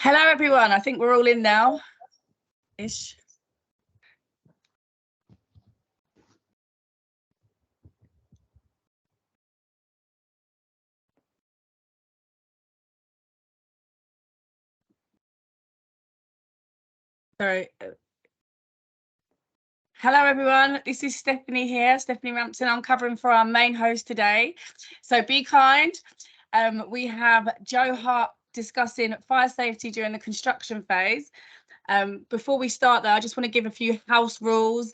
Hello, everyone. I think we're all in now. Ish. Sorry. Hello, everyone. This is Stephanie here, Stephanie Rampton. I'm covering for our main host today. So be kind. We have Joe Hart discussing fire safety during the construction phase. Before we start, though, I just want to give a few house rules,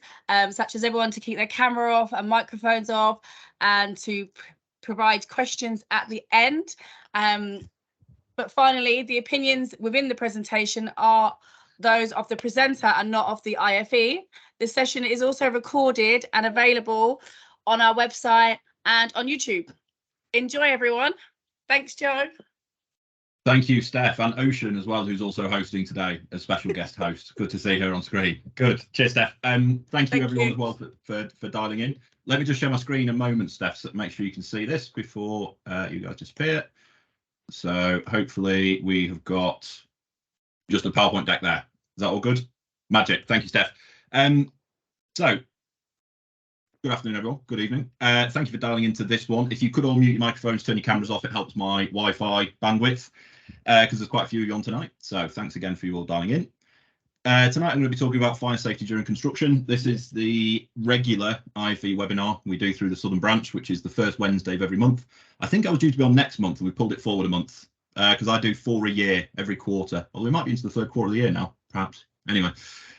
such as everyone to keep their camera off and microphones off, and to provide questions at the end. But finally, the opinions within the presentation are those of the presenter and not of the IFE. This session is also recorded and available on our website and on YouTube. Enjoy, everyone. Thanks, Joe. Thank you, Steph, and Ocean as well, who's also hosting today as special guest host. Good to see her on screen. Good. Cheers, Steph. Thank you, everyone, as well for dialing in. Let me just share my screen a moment, Steph, so make sure you can see this before you guys disappear. So hopefully we have got just a PowerPoint deck there. Is that all good? Magic. Thank you, Steph. So good afternoon, everyone. Good evening. Thank you for dialing into this one. If you could all mute your microphones, turn your cameras off, it helps my Wi-Fi bandwidth because there's quite a few of you on tonight. So thanks again for you all dialing in. Tonight I'm going to be talking about fire safety during construction. This is the regular IFE webinar we do through the Southern Branch, which is the first Wednesday of every month. I think I was due to be on next month and we pulled it forward a month because I do 4 a year every quarter. Well, we might be into the 3rd quarter of the year now, perhaps. Anyway,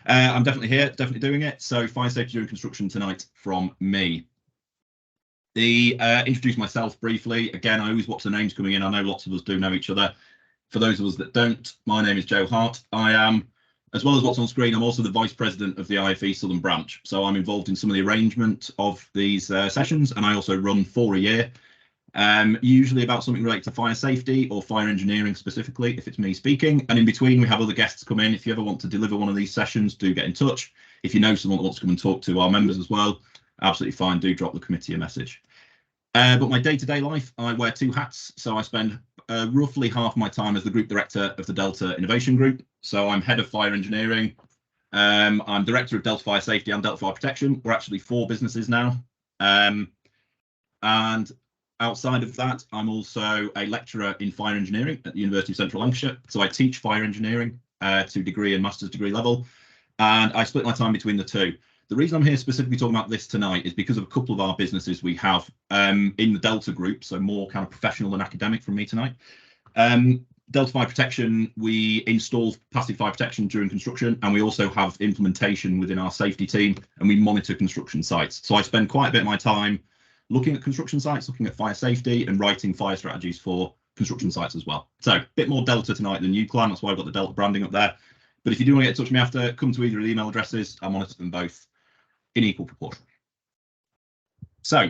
I'm definitely here, definitely doing it. So fire safety during construction tonight from me. Introduce myself briefly. Again, I always watch the names coming in. I know lots of us do know each other. For those of us that don't, my name is Joe Hart. I am, as well as what's on screen, I'm also the Vice President of the IFE Southern Branch. So I'm involved in some of the arrangement of these sessions, and I also run 4 a year. Usually about something related to fire safety or fire engineering specifically, if it's me speaking. And in between, we have other guests come in. If you ever want to deliver one of these sessions, do get in touch. If you know someone that wants to come and talk to our members as well, absolutely fine. Do drop the committee a message. But my day-to-day life, I wear 2 hats. So I spend roughly half my time as the Group Director of the Delta Innovation Group. So I'm Head of Fire Engineering. I'm Director of Delta Fire Safety and Delta Fire Protection. We're actually 4 businesses now. And outside of that, I'm also a lecturer in fire engineering at the University of Central Lancashire. So I teach fire engineering to degree and master's degree level, and I split my time between the 2. The reason I'm here specifically talking about this tonight is because of a couple of our businesses we have in the Delta group, so more kind of professional and academic from me tonight. Delta Fire Protection, we install passive fire protection during construction, and we also have implementation within our safety team, and we monitor construction sites. So I spend quite a bit of my time looking at construction sites, looking at fire safety and writing fire strategies for construction sites as well. So a bit more Delta tonight than Uclan, that's why I've got the Delta branding up there. But if you do want to get in touch with me after, come to either of the email addresses. I monitor them both in equal proportion. So a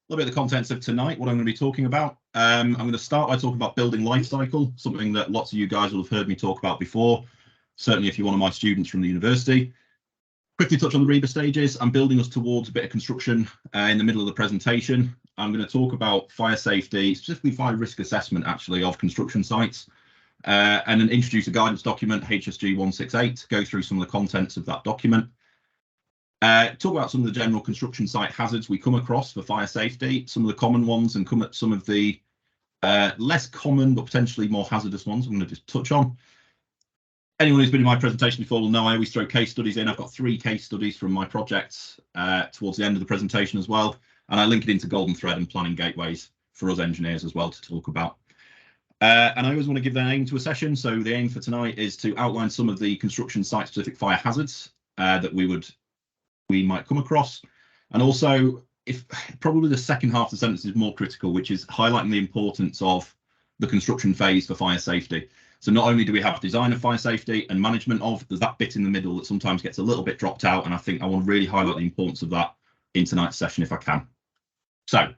little bit of the contents of tonight, what I'm going to be talking about. I'm going to start by talking about building life cycle, something that lots of you guys will have heard me talk about before, certainly if you're one of my students from the university. Quickly touch on the RIBA stages. I'm building us towards a bit of construction in the middle of the presentation. I'm going to talk about fire safety, specifically fire risk assessment, actually, of construction sites, and then introduce a guidance document, HSG 168, go through some of the contents of that document. Talk about some of the general construction site hazards we come across for fire safety, some of the common ones, and come at some of the less common but potentially more hazardous ones I'm going to just touch on. Anyone who's been in my presentation before will know I always throw case studies in. I've got 3 case studies from my projects towards the end of the presentation as well. And I link it into Golden Thread and planning gateways for us engineers as well to talk about. And I always want to give the aim to a session. So the aim for tonight is to outline some of the construction site specific fire hazards that we might come across. And also, if probably the second half of the sentence is more critical, which is highlighting the importance of the construction phase for fire safety. So not only do we have design of fire safety and management of, there's that bit in the middle that sometimes gets a little bit dropped out. And I think I want to really highlight the importance of that in tonight's session if I can. So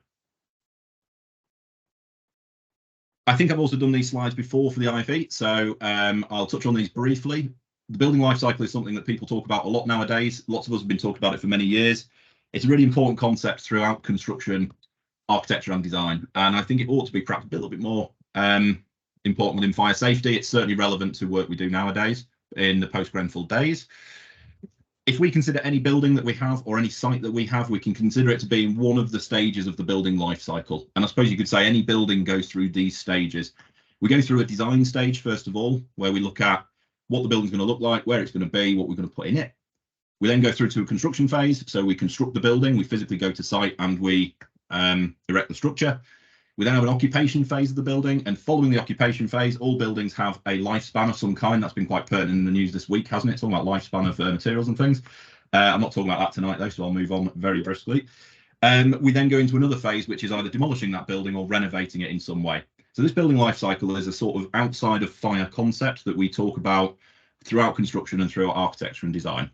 I think I've also done these slides before for the IFE. So I'll touch on these briefly. The building life cycle is something that people talk about a lot nowadays. Lots of us have been talking about it for many years. It's a really important concept throughout construction, architecture and design. And I think it ought to be perhaps a little bit more important within fire safety. It's certainly relevant to work we do nowadays in the post-Grenfell days. If we consider any building that we have or any site that we have, we can consider it to be one of the stages of the building life cycle. And I suppose you could say any building goes through these stages. We go through a design stage, first of all, where we look at what the building's going to look like, where it's going to be, what we're going to put in it. We then go through to a construction phase. So we construct the building, we physically go to site and we erect the structure. We then have an occupation phase of the building, and following the occupation phase, all buildings have a lifespan of some kind. That's been quite pertinent in the news this week, hasn't it? It's talking about lifespan of materials and things. I'm not talking about that tonight, though, so I'll move on very briskly. We then go into another phase, which is either demolishing that building or renovating it in some way. So this building life cycle is a sort of outside of fire concept that we talk about throughout construction and throughout architecture and design.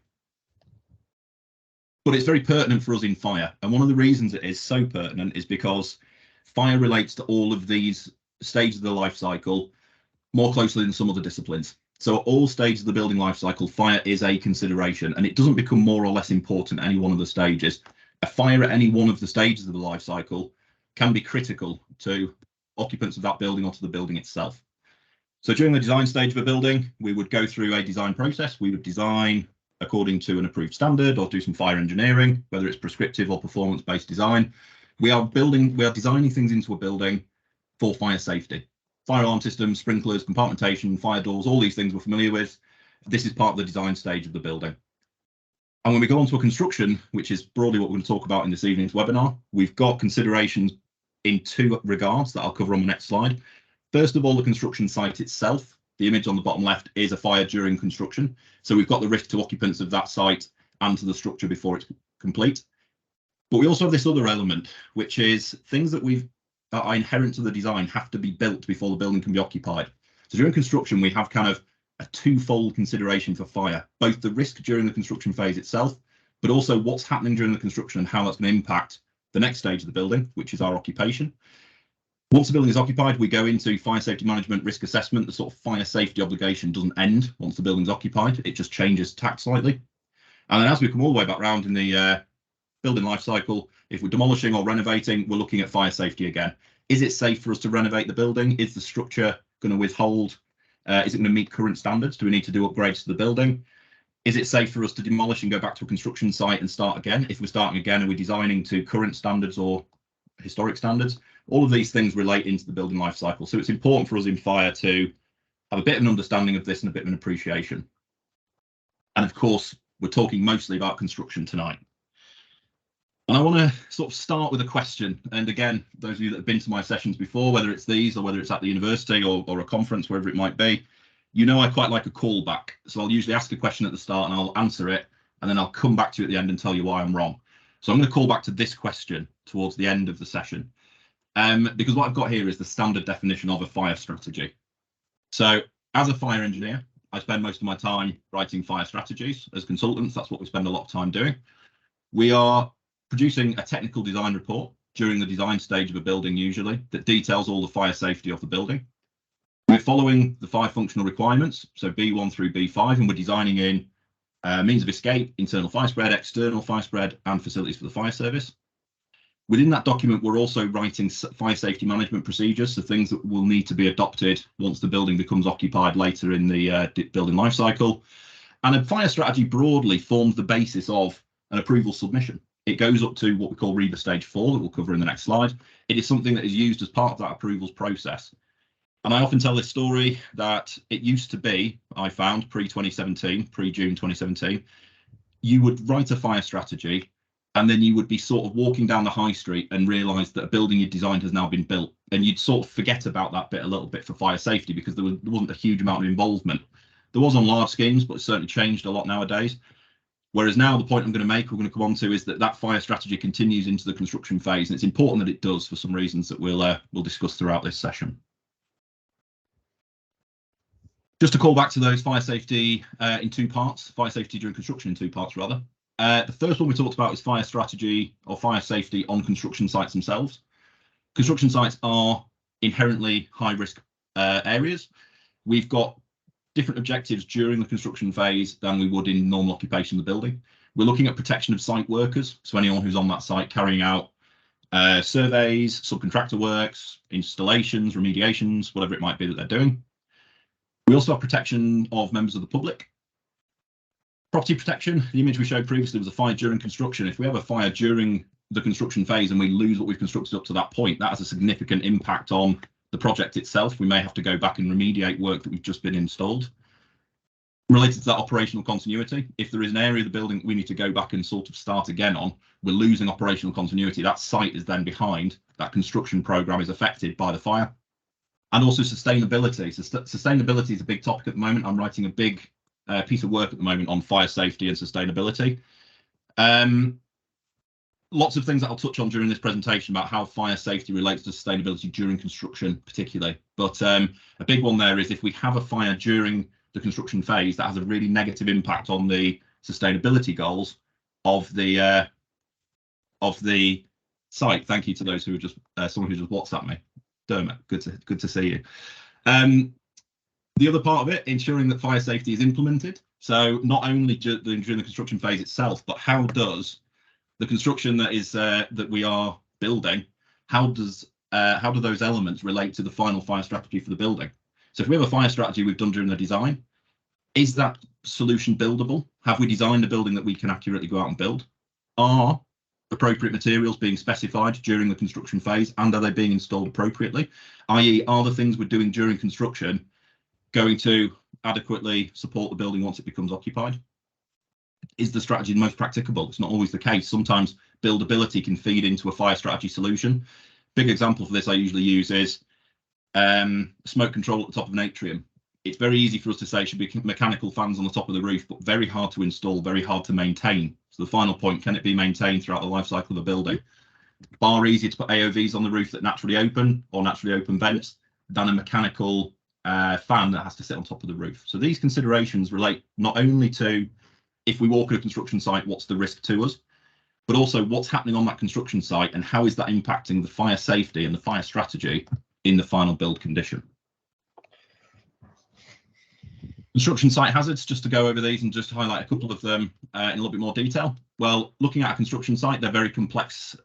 But it's very pertinent for us in fire. And one of the reasons it is so pertinent is because fire relates to all of these stages of the life cycle more closely than some other disciplines. So at all stages of the building life cycle, fire is a consideration, and it doesn't become more or less important at any one of the stages. A fire at any one of the stages of the life cycle can be critical to occupants of that building or to the building itself. So during the design stage of a building, we would go through a design process. We would design according to an approved standard or do some fire engineering, whether it's prescriptive or performance-based design. We are designing things into a building for fire safety. Fire alarm systems, sprinklers, compartmentation, fire doors, all these things we're familiar with. This is part of the design stage of the building. And when we go on to a construction, which is broadly what we're going to talk about in this evening's webinar, we've got considerations in two regards that I'll cover on the next slide. First of all, the construction site itself. The image on the bottom left is a fire during construction. So we've got the risk to occupants of that site and to the structure before it's complete. But we also have this other element, which is things that are inherent to the design have to be built before the building can be occupied. So during construction, we have kind of a twofold consideration for fire, both the risk during the construction phase itself, but also what's happening during the construction and how that's going to impact the next stage of the building, which is our occupation. Once the building is occupied, we go into fire safety management risk assessment. The sort of fire safety obligation doesn't end once the building's occupied. It just changes tack slightly. And then as we come all the way back round in the building life cycle, if we're demolishing or renovating, we're looking at fire safety again. Is it safe for us to renovate the building? Is the structure going to withhold? Is it going to meet current standards? Do we need to do upgrades to the building? Is it safe for us to demolish and go back to a construction site and start again? If we're starting again, are we designing to current standards or historic standards? All of these things relate into the building life cycle. So it's important for us in fire to have a bit of an understanding of this and a bit of an appreciation. And of course, we're talking mostly about construction tonight. And I want to sort of start with a question. And again, those of you that have been to my sessions before, whether it's these or whether it's at the university or a conference, wherever it might be, you know I quite like a callback. So I'll usually ask a question at the start and I'll answer it, and then I'll come back to you at the end and tell you why I'm wrong. So I'm going to call back to this question towards the end of the session, because what I've got here is the standard definition of a fire strategy. So as a fire engineer, I spend most of my time writing fire strategies. As consultants, that's what we spend a lot of time doing. We are producing a technical design report during the design stage of a building usually that details all the fire safety of the building. We're following the 5 functional requirements, so B1 through B5, and we're designing in means of escape, internal fire spread, external fire spread, and facilities for the fire service. Within that document, we're also writing fire safety management procedures, so things that will need to be adopted once the building becomes occupied later in the building life cycle. And a fire strategy broadly forms the basis of an approval submission. It goes up to what we call RIBA stage 4 that we'll cover in the next slide. It is something that is used as part of that approvals process. And I often tell this story that it used to be, I found pre-2017, pre-June 2017, you would write a fire strategy and then you would be sort of walking down the high street and realise that a building you designed has now been built. And you'd sort of forget about that bit a little bit for fire safety because there wasn't a huge amount of involvement. There was on large schemes, but it's certainly changed a lot nowadays. Whereas now the point I'm going to make, we're going to come on to, is that fire strategy continues into the construction phase, and it's important that it does for some reasons that we'll discuss throughout this session. Just to call back to those fire safety in 2 parts, fire safety during construction in 2 parts rather. The first one we talked about is fire strategy or fire safety on construction sites themselves. Construction sites are inherently high risk areas. We've got different objectives during the construction phase than we would in normal occupation of the building. We're looking at protection of site workers, so anyone who's on that site carrying out surveys, subcontractor works, installations, remediations, whatever it might be that they're doing. We also have protection of members of the public. Property protection, the image we showed previously was a fire during construction. If we have a fire during the construction phase and we lose what we've constructed up to that point, that has a significant impact on the project itself. We may have to go back and remediate work that we've just been installed. Related to that operational continuity, if there is an area of the building we need to go back and sort of start again on, we're losing operational continuity. That site is then behind. That construction program is affected by the fire. And also sustainability. Sustainability is a big topic at the moment. I'm writing a big piece of work at the moment on fire safety and sustainability. Lots of things that I'll touch on during this presentation about how fire safety relates to sustainability during construction particularly. But a big one there is if we have a fire during the construction phase, that has a really negative impact on the sustainability goals of the site. Thank you to those who are just someone who just WhatsApped me. Dermot, good to see you. The other part of it, ensuring that fire safety is implemented. So not only during the construction phase itself, but how does the construction that is that we are building, how do those elements relate to the final fire strategy for the building? So if we have a fire strategy we've done during the design, is that solution buildable? Have we designed a building that we can accurately go out and build? Are appropriate materials being specified during the construction phase, and are they being installed appropriately? i.e., are the things we're doing during construction going to adequately support the building once it becomes occupied? Is the strategy the most practicable? It's not always the case. Sometimes buildability can feed into a fire strategy solution. Big example for this I usually use is smoke control at the top of an atrium. It's very easy for us to say it should be mechanical fans on the top of the roof, but very hard to install, very hard to maintain. So the final point, can it be maintained throughout the life cycle of the building? Far easier to put AOVs on the roof that naturally open or naturally open vents than a mechanical fan that has to sit on top of the roof. So these considerations relate not only to if we walk at a construction site, what's the risk to us, but also what's happening on that construction site and how is that impacting the fire safety and the fire strategy in the final build condition. Construction site hazards, just to go over these and just to highlight a couple of them in a little bit more detail. Well, looking at a construction site, they're very complex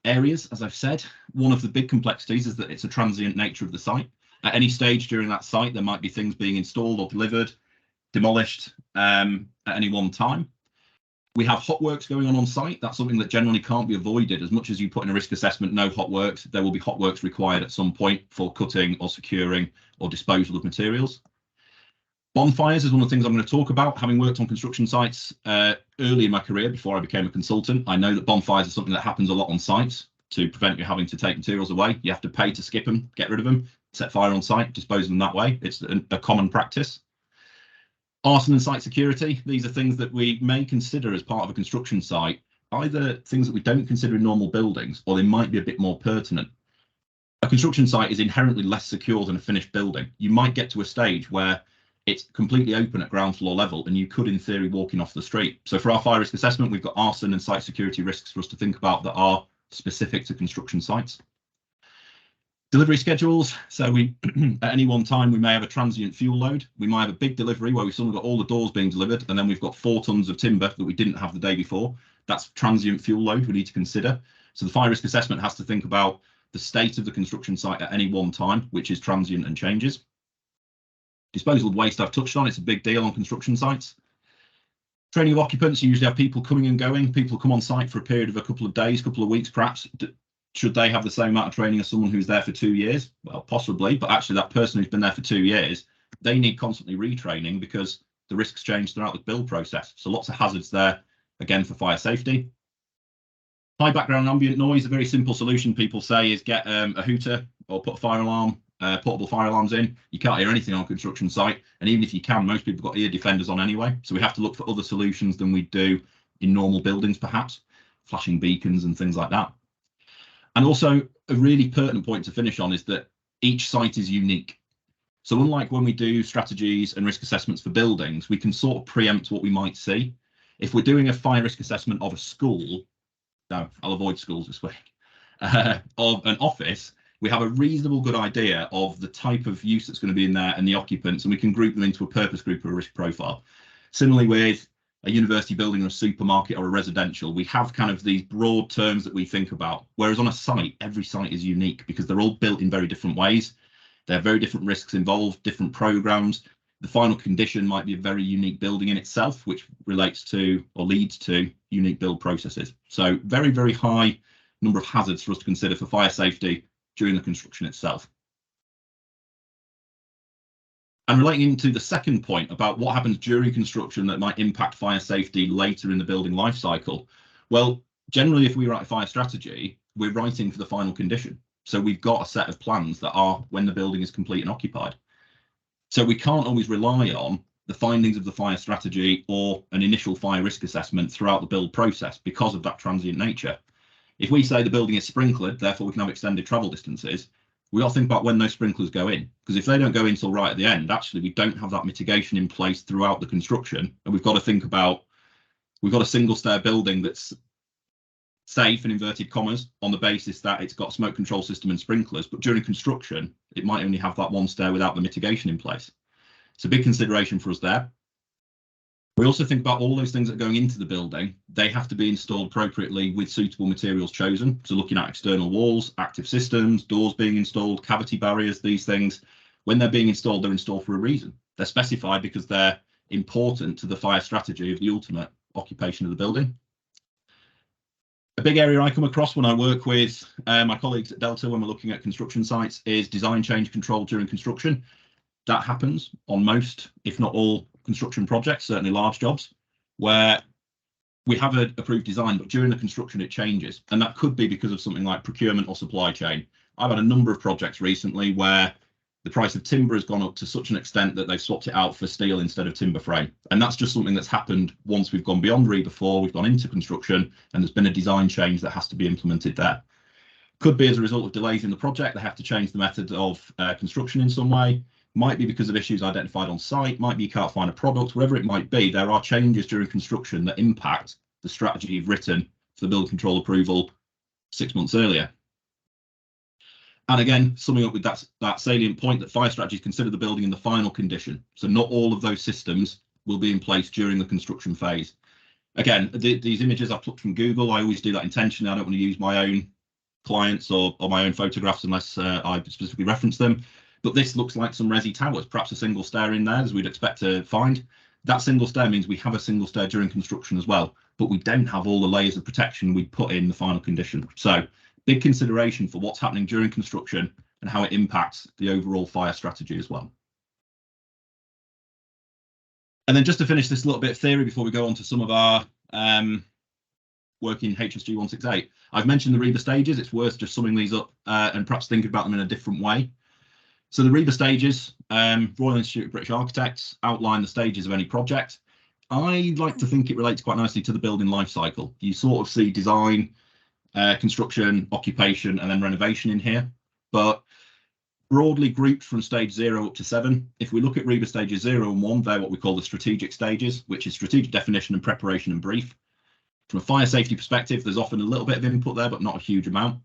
areas, as I've said. One of the big complexities is that it's a transient nature of the site. At any stage during that site, there might be things being installed or delivered, demolished at any one time. We have hot works going on site. That's something that generally can't be avoided. As much as you put in a risk assessment, no hot works, there will be hot works required at some point for cutting or securing or disposal of materials. Bonfires is one of the things I'm going to talk about. Having worked on construction sites early in my career before I became a consultant, I know that bonfires are something that happens a lot on sites. To prevent you having to take materials away, you have to pay to skip them, get rid of them, set fire on site, dispose of them that way. It's a common practice. Arson and site security, these are things that we may consider as part of a construction site, either things that we don't consider in normal buildings, or they might be a bit more pertinent. A construction site is inherently less secure than a finished building. You might get to a stage where it's completely open at ground floor level and you could in theory walking off the street. So for our fire risk assessment, we've got arson and site security risks for us to think about that are specific to construction sites. Delivery schedules. So we at any one time we may have a transient fuel load. We might have a big delivery where we've suddenly got all the doors being delivered and then we've got 4 tons of timber that we didn't have the day before. That's transient fuel load we need to consider. So the fire risk assessment has to think about the state of the construction site at any one time, which is transient and changes. Disposal of waste I've touched on, it's a big deal on construction sites. Training of occupants, you usually have people coming and going. People come on site for a period of a couple of days, couple of weeks perhaps. Should they have the same amount of training as someone who's there for 2 years? Well, possibly, but actually that person who's been there for 2 years, they need constantly retraining because the risks change throughout the build process. So lots of hazards there, again, for fire safety. High background ambient noise, a very simple solution people say is get a hooter or put a fire alarm, portable fire alarms in. You can't hear anything on a construction site, and even if you can, most people have got ear defenders on anyway. So we have to look for other solutions than we do in normal buildings, perhaps flashing beacons and things like that. And also a really pertinent point to finish on is that each site is unique. So unlike when we do strategies and risk assessments for buildings, we can sort of preempt what we might see. If we're doing a fire risk assessment of a school, no, I'll avoid schools this week, of an office, we have a reasonable good idea of the type of use that's going to be in there and the occupants, and we can group them into a purpose group or a risk profile. Similarly with a university building or a supermarket or a residential, we have kind of these broad terms that we think about. Whereas on a site, every site is unique because they're all built in very different ways. There are very different risks involved, different programs. The final condition might be a very unique building in itself, which relates to or leads to unique build processes. So very, very high number of hazards for us to consider for fire safety during the construction itself. And relating into the second point about what happens during construction that might impact fire safety later in the building life cycle. Well, generally, if we write a fire strategy, we're writing for the final condition. So we've got a set of plans that are when the building is complete and occupied. So we can't always rely on the findings of the fire strategy or an initial fire risk assessment throughout the build process because of that transient nature. If we say the building is sprinklered, therefore we can have extended travel distances, we got to think about when those sprinklers go in, because if they don't go in till right at the end, actually we don't have that mitigation in place throughout the construction. And we've got to think about, we've got a single stair building that's safe in inverted commas on the basis that it's got a smoke control system and sprinklers, but during construction it might only have that one stair without the mitigation in place. It's a big consideration for us there. We also think about all those things that are going into the building. They have to be installed appropriately with suitable materials chosen. So looking at external walls, active systems, doors being installed, cavity barriers, these things, when they're being installed, they're installed for a reason. They're specified because they're important to the fire strategy of the ultimate occupation of the building. A big area I come across when I work with my colleagues at Delta when we're looking at construction sites is design change control during construction. That happens on most, if not all, construction projects, certainly large jobs, where we have an approved design, but during the construction it changes. And that could be because of something like procurement or supply chain. I've had a number of projects recently where the price of timber has gone up to such an extent that they've swapped it out for steel instead of timber frame. And that's just something that's happened once we've gone beyond RIBA 4, we've gone into construction, and there's been a design change that has to be implemented there. Could be as a result of delays in the project, they have to change the method of construction in some way. Might be because of issues identified on site, might be you can't find a product, whatever it might be, there are changes during construction that impact the strategy you've written for the building control approval 6 months earlier. And again, summing up with that salient point that fire strategies consider the building in the final condition. So not all of those systems will be in place during the construction phase. Again, these images I plucked from Google, I always do that intentionally. I don't want to use my own clients or my own photographs unless I specifically reference them. But this looks like some resi towers, perhaps a single stair in there as we'd expect to find. That single stair means we have a single stair during construction as well, but we don't have all the layers of protection we put in the final condition. So big consideration for what's happening during construction and how it impacts the overall fire strategy as well. And then just to finish this little bit of theory before we go on to some of our work in HSG 168, I've mentioned the RIBA stages. It's worth just summing these up and perhaps thinking about them in a different way. So the RIBA stages, Royal Institute of British Architects outline the stages of any project. I like to think it relates quite nicely to the building life cycle. You sort of see design, construction, occupation, and then renovation in here, but broadly grouped from stage 0 up to 7. If we look at RIBA stages 0 and 1, they're what we call the strategic stages, which is strategic definition and preparation and brief. From a fire safety perspective, there's often a little bit of input there, but not a huge amount.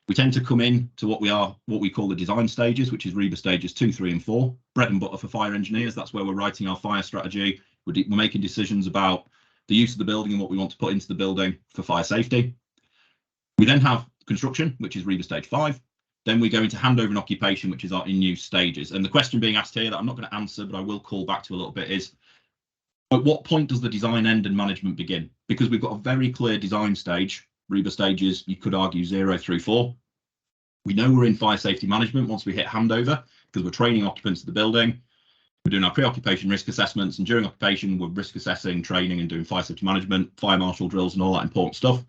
We tend to come in to what we call the design stages, which is RIBA stages 2, 3, and 4. Bread and butter for fire engineers. That's where we're writing our fire strategy. We're making decisions about the use of the building and what we want to put into the building for fire safety. We then have construction, which is RIBA stage 5. Then we go into handover and occupation, which is our in-use stages. And the question being asked here that I'm not going to answer, but I will call back to a little bit is, at what point does the design end and management begin? Because we've got a very clear design stage. RIBA stages, you could argue 0 through 4. We know we're in fire safety management once we hit handover because we're training occupants of the building. We're doing our pre-occupation risk assessments, and during occupation, we're risk assessing, training, and doing fire safety management, fire marshal drills, and all that important stuff.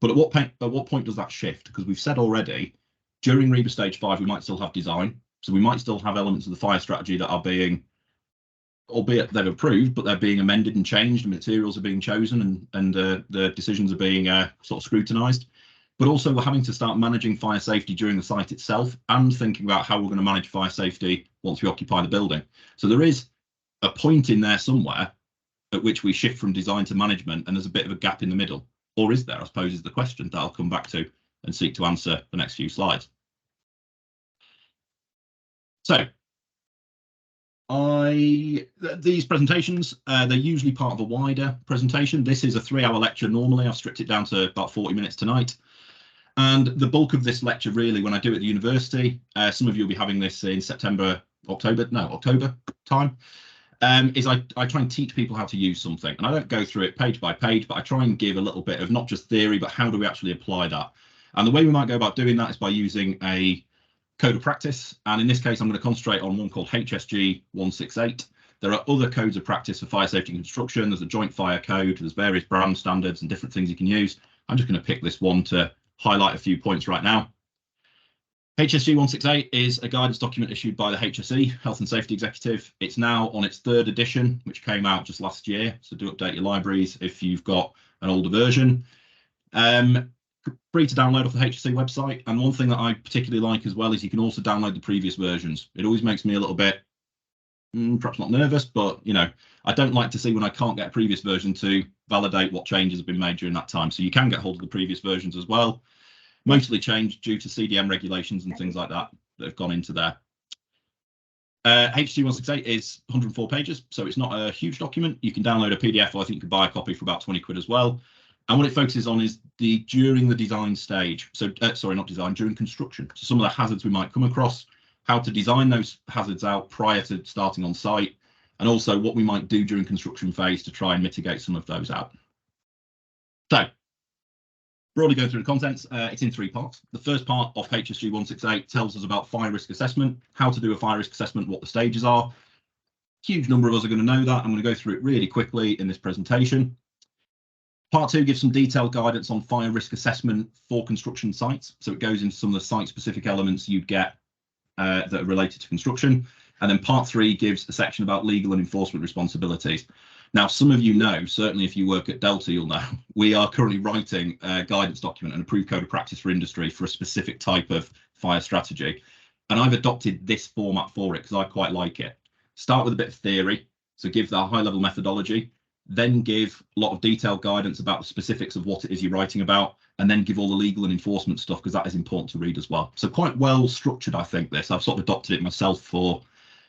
But at what point does that shift? Because we've said already, during RIBA stage 5, we might still have design. So we might still have elements of the fire strategy that are being, albeit they've approved, but they're being amended and changed, and materials are being chosen, and the decisions are being sort of scrutinised. But also we're having to start managing fire safety during the site itself and thinking about how we're going to manage fire safety once we occupy the building. So there is a point in there somewhere at which we shift from design to management, and there's a bit of a gap in the middle. Or is there, I suppose, is the question that I'll come back to and seek to answer the next few slides. So These presentations, they're usually part of a wider presentation. This is a 3-hour lecture normally. I've stripped it down to about 40 minutes tonight. And the bulk of this lecture, really, when I do it at the university, some of you will be having this in October time, is I try and teach people how to use something. And I don't go through it page by page, but I try and give a little bit of not just theory, but how do we actually apply that? And the way we might go about doing that is by using a code of practice. And in this case, I'm going to concentrate on one called HSG 168. There are other codes of practice for fire safety and construction. There's a joint fire code. There's various brand standards and different things you can use. I'm just going to pick this one to highlight a few points right now. HSG 168 is a guidance document issued by the HSE, Health and Safety Executive. It's now on its 3rd edition, which came out just last year. So do update your libraries if you've got an older version. Free to download off the HSE website. And one thing that I particularly like as well is you can also download the previous versions. It always makes me a little bit, perhaps not nervous, but I don't like to see when I can't get a previous version to validate what changes have been made during that time. So you can get hold of the previous versions as well. Mostly changed due to CDM regulations and things like that have gone into there. HSG 168 is 104 pages, so it's not a huge document. You can download a PDF, or I think you can buy a copy for about 20 quid as well. And what it focuses on is during the design stage. So, sorry, not design, during construction. So some of the hazards we might come across, how to design those hazards out prior to starting on site, and also what we might do during construction phase to try and mitigate some of those out. So, broadly going through the contents, it's in 3 parts. The first part of HSG 168 tells us about fire risk assessment, how to do a fire risk assessment, what the stages are. Huge number of us are going to know that. I'm going to go through it really quickly in this presentation. Part 2 gives some detailed guidance on fire risk assessment for construction sites. So it goes into some of the site-specific elements you'd get that are related to construction. And then part 3 gives a section about legal and enforcement responsibilities. Now, some of you know, certainly if you work at Delta, you'll know, we are currently writing a guidance document, an approved code of practice for industry for a specific type of fire strategy. And I've adopted this format for it because I quite like it. Start with a bit of theory, so give that high-level methodology, then give a lot of detailed guidance about the specifics of what it is you're writing about, and then give all the legal and enforcement stuff because that is important to read as well. So quite well structured, I think, this. I've sort of adopted it myself for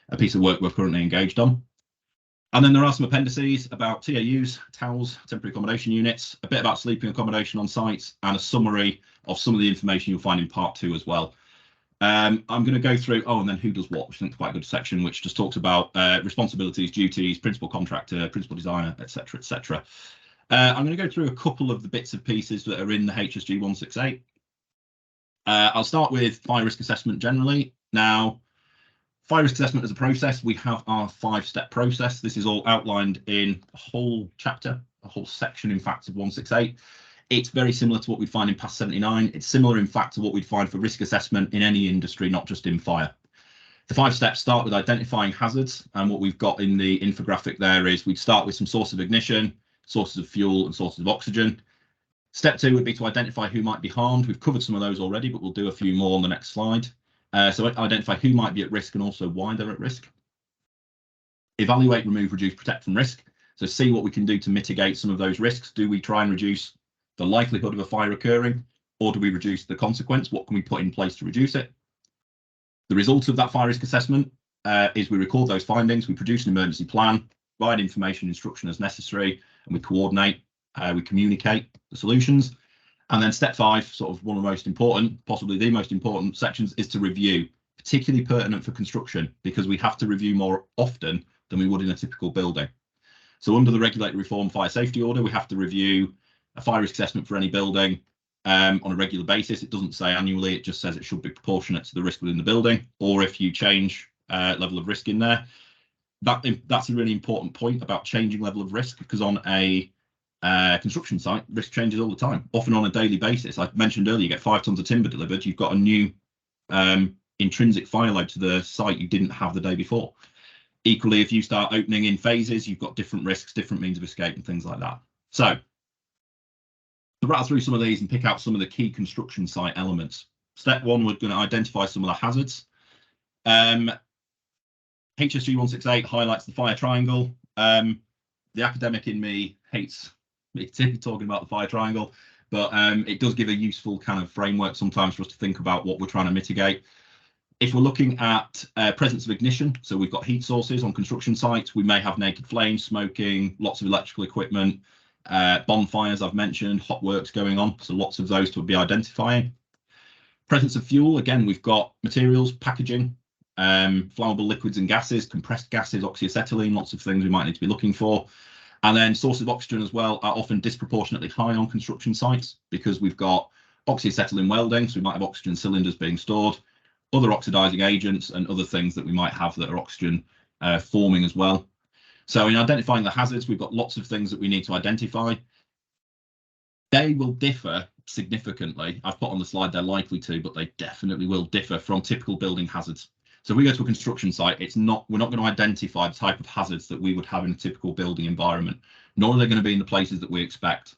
a piece of work we're currently engaged on. And then there are some appendices about TAUs, TAUs, temporary accommodation units, a bit about sleeping accommodation on sites, and a summary of some of the information you'll find in part 2 as well. I'm going to go through, and then who does what, which I think is quite a good section, which just talks about responsibilities, duties, principal contractor, principal designer, etc., etc. I'm going to go through a couple of the bits and pieces that are in the HSG 168. I'll start with fire risk assessment generally. Now, fire risk assessment as a process, we have our 5-step process. This is all outlined in a whole chapter, a whole section, in fact, of 168. It's very similar to what we'd find in PAS 79. It's similar, in fact, to what we'd find for risk assessment in any industry, not just in fire. The 5 steps start with identifying hazards. And what we've got in the infographic there is we'd start with some source of ignition, sources of fuel and sources of oxygen. Step 2 would be to identify who might be harmed. We've covered some of those already, but we'll do a few more on the next slide. So identify who might be at risk and also why they're at risk. Evaluate, remove, reduce, protect from risk. So see what we can do to mitigate some of those risks. Do we try and reduce the likelihood of a fire occurring, or do we reduce the consequence? What can we put in place to reduce it? The result of that fire risk assessment is we record those findings, we produce an emergency plan, provide information, instruction as necessary, and we coordinate, we communicate the solutions. And then step 5, sort of one of the most important, possibly the most important sections, is to review, particularly pertinent for construction, because we have to review more often than we would in a typical building. So under the Regulatory Reform Fire Safety Order, we have to review a fire risk assessment for any building on a regular basis. It doesn't say annually, it just says it should be proportionate to the risk within the building, or if you change level of risk in there. That's a really important point about changing level of risk, because on a construction site, risk changes all the time, often on a daily basis. I mentioned earlier, you get 5 tons of timber delivered, you've got a new intrinsic fire load to the site you didn't have the day before. Equally, if you start opening in phases, you've got different risks, different means of escape and things like that. So to rattle through some of these and pick out some of the key construction site elements. Step 1, we're going to identify some of the hazards. HSG 168 highlights the fire triangle. The academic in me hates me talking about the fire triangle, but it does give a useful kind of framework sometimes for us to think about what we're trying to mitigate. If we're looking at presence of ignition, so we've got heat sources on construction sites, we may have naked flames, smoking, lots of electrical equipment, bonfires I've mentioned, hot works going on, so lots of those to be identifying. Presence of fuel, again, we've got materials, packaging, flammable liquids and gases, compressed gases, oxyacetylene, lots of things we might need to be looking for. And then sources of oxygen as well are often disproportionately high on construction sites because we've got oxyacetylene welding, so we might have oxygen cylinders being stored, other oxidizing agents and other things that we might have that are oxygen forming as well. So in identifying the hazards, we've got lots of things that we need to identify. They will differ significantly. I've put on the slide they're likely to, but they definitely will differ from typical building hazards. So if we go to a construction site, we're not going to identify the type of hazards that we would have in a typical building environment, nor are they going to be in the places that we expect.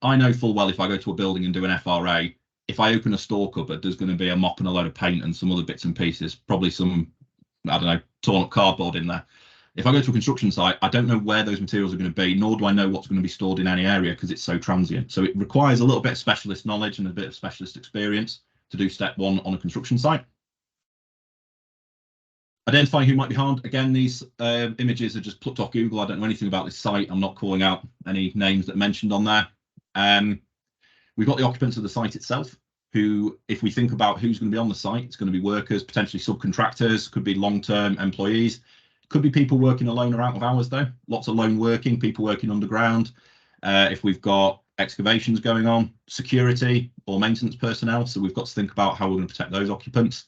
I know full well if I go to a building and do an FRA, if I open a store cupboard, there's going to be a mop and a load of paint and some other bits and pieces, probably some, I don't know, torn up cardboard in there. If I go to a construction site, I don't know where those materials are going to be, nor do I know what's going to be stored in any area because it's so transient. So it requires a little bit of specialist knowledge and a bit of specialist experience to do step one on a construction site. Identifying who might be harmed. Again, these images are just plucked off Google. I don't know anything about this site. I'm not calling out any names that are mentioned on there. We've got the occupants of the site itself, who, if we think about who's going to be on the site, it's going to be workers, potentially subcontractors, could be long-term employees, could be people working alone or out of hours though. Lots of lone working, people working underground. If we've got excavations going on, security or maintenance personnel. So we've got to think about how we're going to protect those occupants.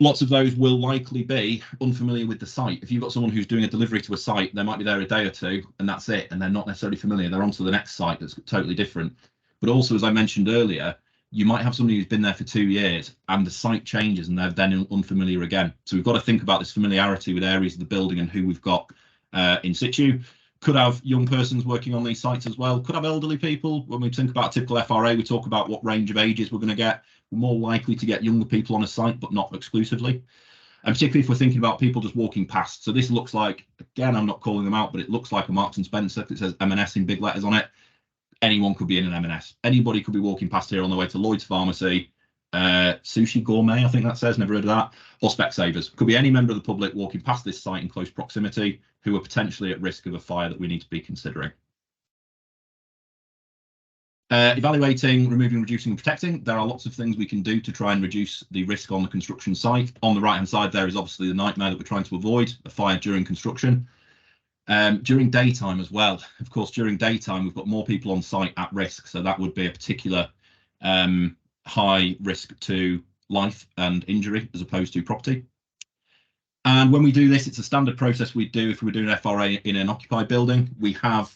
Lots of those will likely be unfamiliar with the site. If you've got someone who's doing a delivery to a site, they might be there a day or two and that's it. And they're not necessarily familiar. They're on to the next site that's totally different. But also, as I mentioned earlier, you might have somebody who's been there for 2 years and the site changes and they're then unfamiliar again. So we've got to think about this familiarity with areas of the building and who we've got in situ. Could have young persons working on these sites as well. Could have elderly people. When we think about a typical FRA, we talk about what range of ages we're going to get. We're more likely to get younger people on a site, but not exclusively. And particularly if we're thinking about people just walking past. So this looks like, again, I'm not calling them out, but it looks like a Marks and Spencer. It says M&S in big letters on it. Anyone could be in an M&S. Anybody could be walking past here on the way to Lloyd's Pharmacy, Sushi Gourmet, I think that says, never heard of that, or Specsavers. Could be any member of the public walking past this site in close proximity who are potentially at risk of a fire that we need to be considering. Evaluating, removing, reducing and protecting. There are lots of things we can do to try and reduce the risk on the construction site. On the right hand side there is obviously the nightmare that we're trying to avoid, a fire during construction. During daytime as well. Of course, during daytime, we've got more people on site at risk. So that would be a particular high risk to life and injury as opposed to property. And when we do this, it's a standard process we do if we were doing an FRA in an occupied building. We have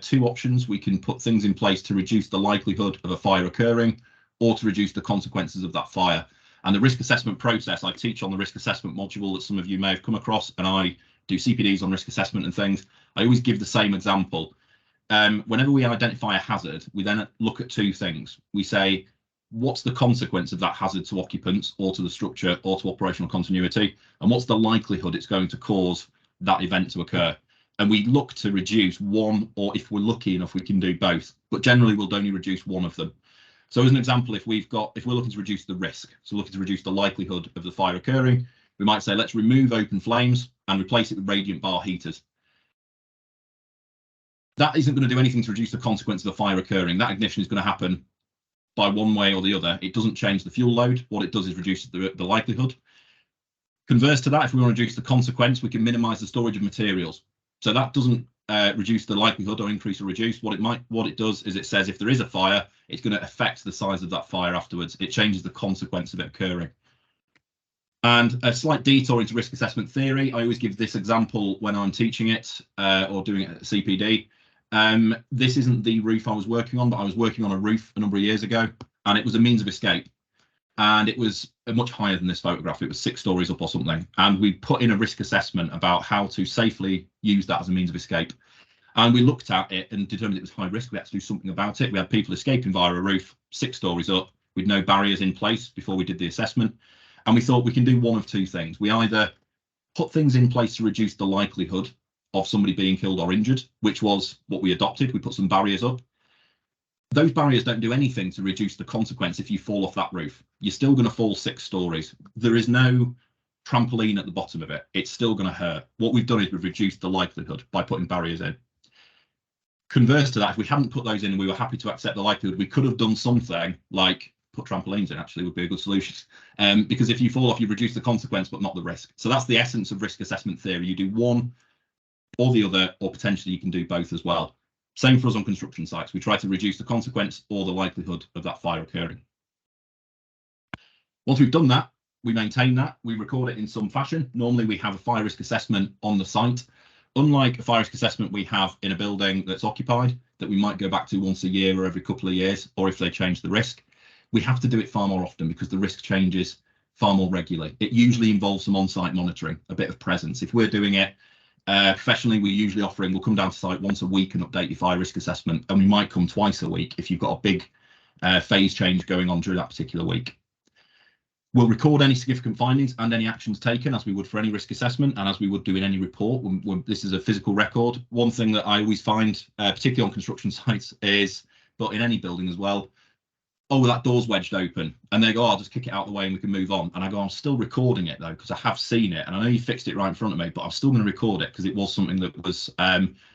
two options. We can put things in place to reduce the likelihood of a fire occurring or to reduce the consequences of that fire. And the risk assessment process, I teach on the risk assessment module that some of you may have come across, and I do CPDs on risk assessment and things. I always give the same example. Whenever we identify a hazard, we then look at two things. We say, what's the consequence of that hazard to occupants or to the structure or to operational continuity? And what's the likelihood it's going to cause that event to occur? And we look to reduce one, or if we're lucky enough, we can do both. But generally, we'll only reduce one of them. So as an example, if we're looking to reduce the risk, so looking to reduce the likelihood of the fire occurring, we might say, let's remove open flames and replace it with radiant bar heaters. That isn't going to do anything to reduce the consequence of the fire occurring. That ignition is going to happen by one way or the other. It doesn't change the fuel load. What it does is reduce the likelihood. Converse to that, if we want to reduce the consequence, we can minimize the storage of materials. So that doesn't reduce the likelihood or increase or reduce. What it does is it says if there is a fire, it's going to affect the size of that fire afterwards. It changes the consequence of it occurring. And a slight detour into risk assessment theory. I always give this example when I'm teaching it or doing it at CPD. This isn't the roof I was working on, but I was working on a roof a number of years ago, and it was a means of escape. And it was much higher than this photograph. It was 6 stories up or something. And we put in a risk assessment about how to safely use that as a means of escape. And we looked at it and determined it was high risk. We had to do something about it. We had people escaping via a roof 6 stories up with no barriers in place before we did the assessment. And we thought we can do one of two things. We either put things in place to reduce the likelihood of somebody being killed or injured, which was what we adopted. We put some barriers up. those barriers don't do anything to reduce the consequence if you fall off that roof. You're still going to fall 6 stories. There is no trampoline at the bottom of it. It's still going to hurt. What we've done is we've reduced the likelihood by putting barriers in. Converse to that, if we hadn't put those in and we were happy to accept the likelihood, we could have done something like put trampolines in, actually would be a good solution. Because if you fall off, you reduce the consequence, but not the risk. So that's the essence of risk assessment theory. You do one or the other, or potentially you can do both as well. Same for us on construction sites. We try to reduce the consequence or the likelihood of that fire occurring. Once we've done that, we maintain that, we record it in some fashion. Normally we have a fire risk assessment on the site. Unlike a fire risk assessment we have in a building that's occupied, that we might go back to once a year or every couple of years, or if they change the risk, we have to do it far more often because the risk changes far more regularly. It usually involves some on-site monitoring, a bit of presence. If we're doing it professionally, we're usually offering, we'll come down to site once a week and update your fire risk assessment, and we might come twice a week if you've got a big phase change going on during that particular week. We'll record any significant findings and any actions taken, as we would for any risk assessment and as we would do in any report when this is a physical record. One thing that I always find, particularly on construction sites, is, but in any building as well, oh, that door's wedged open, and they go, oh, I'll just kick it out of the way and we can move on. And I go, I'm still recording it though, because I have seen it, and I know you fixed it right in front of me, but I'm still going to record it because it was something that was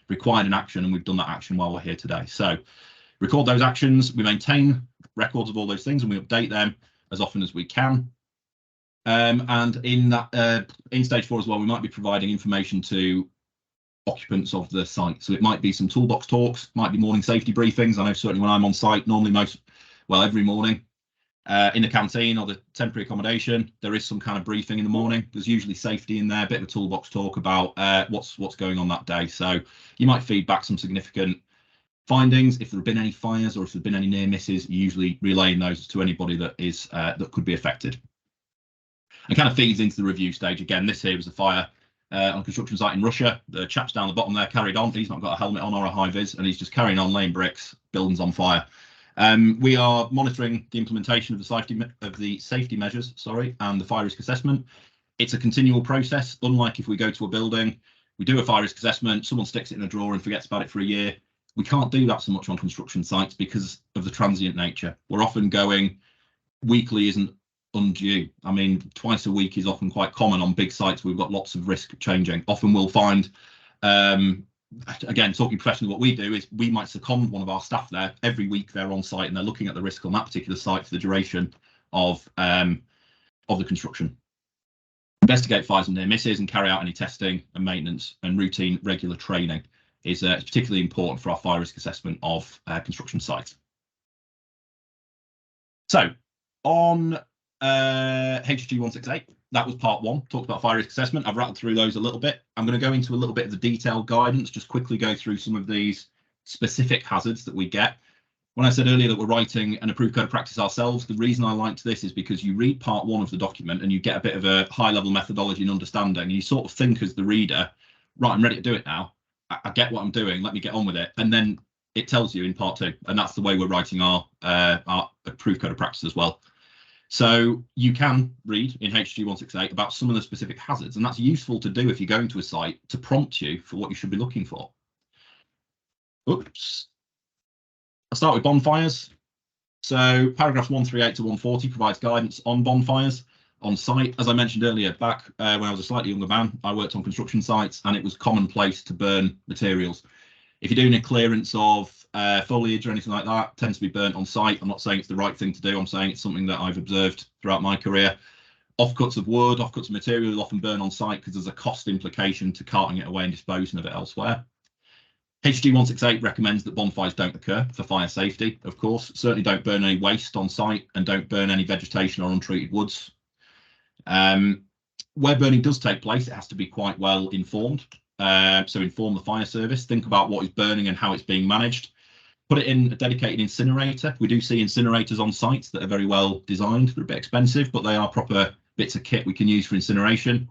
required an action, and we've done that action while we're here today. So record those actions, we maintain records of all those things, and we update them as often as we can. And in that, in stage 4 as well, we might be providing information to occupants of the site. So it might be some toolbox talks, might be morning safety briefings. I know certainly when I'm on site, normally every morning in the canteen or the temporary accommodation, there is some kind of briefing in the morning. There's usually safety in there, a bit of a toolbox talk about what's going on that day. So you might feed back some significant findings. If there have been any fires or if there's been any near misses, usually relaying those to anybody that is that could be affected. And kind of feeds into the review stage. Again, this here was a fire on a construction site in Russia. The chap's down the bottom there carried on. He's not got a helmet on or a high vis, and he's just carrying on laying bricks. Building's on fire. We are monitoring the implementation of the safety measures, and the fire risk assessment. It's a continual process. Unlike if we go to a building, we do a fire risk assessment, someone sticks it in a drawer and forgets about it for a year. We can't do that so much on construction sites because of the transient nature. We're often going, weekly isn't undue. I mean, twice a week is often quite common on big sites. We've got lots of risk changing. Often we'll find, again, talking professionally, what we do is we might second one of our staff there. Every week they're on site and they're looking at the risk on that particular site for the duration of the construction. Investigate fires and near misses and carry out any testing and maintenance, and routine regular training is particularly important for our fire risk assessment of construction sites. So on HG 168, that was part 1, talked about fire risk assessment. I've rattled through those a little bit. I'm going to go into a little bit of the detailed guidance, just quickly go through some of these specific hazards that we get. When I said earlier that we're writing an approved code of practice ourselves, the reason I liked this is because you read part 1 of the document and you get a bit of a high level methodology and understanding, and you sort of think as the reader, right, I'm ready to do it now. I get what I'm doing, let me get on with it. And then it tells you in part 2, and that's the way we're writing our approved code of practice as well. So you can read in HG 168 about some of the specific hazards, and that's useful to do if you're going to a site to prompt you for what you should be looking for. Oops. I'll start with bonfires. So paragraphs 138 to 140 provides guidance on bonfires on site. As I mentioned earlier, back when I was a slightly younger man, I worked on construction sites, and it was commonplace to burn materials. If you're doing a clearance of foliage or anything like that, it tends to be burnt on site. I'm not saying it's the right thing to do. I'm saying it's something that I've observed throughout my career. Offcuts of wood, offcuts of material will often burn on site because there's a cost implication to carting it away and disposing of it elsewhere. HG 168 recommends that bonfires don't occur for fire safety, of course. Certainly don't burn any waste on site, and don't burn any vegetation or untreated woods. Where burning does take place, it has to be quite well informed. So inform the fire service, think about what is burning and how it's being managed. Put it in a dedicated incinerator. We do see incinerators on sites that are very well designed. They're a bit expensive, but they are proper bits of kit we can use for incineration.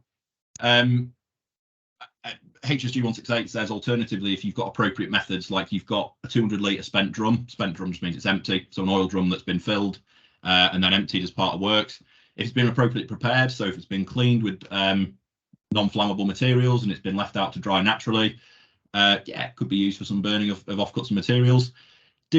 HSG 168 says alternatively, if you've got appropriate methods, like you've got a 200 litre spent drum just means it's empty, so an oil drum that's been filled and then emptied as part of works. If it's been appropriately prepared, so if it's been cleaned with non-flammable materials and it's been left out to dry naturally, yeah, it could be used for some burning of offcuts and materials.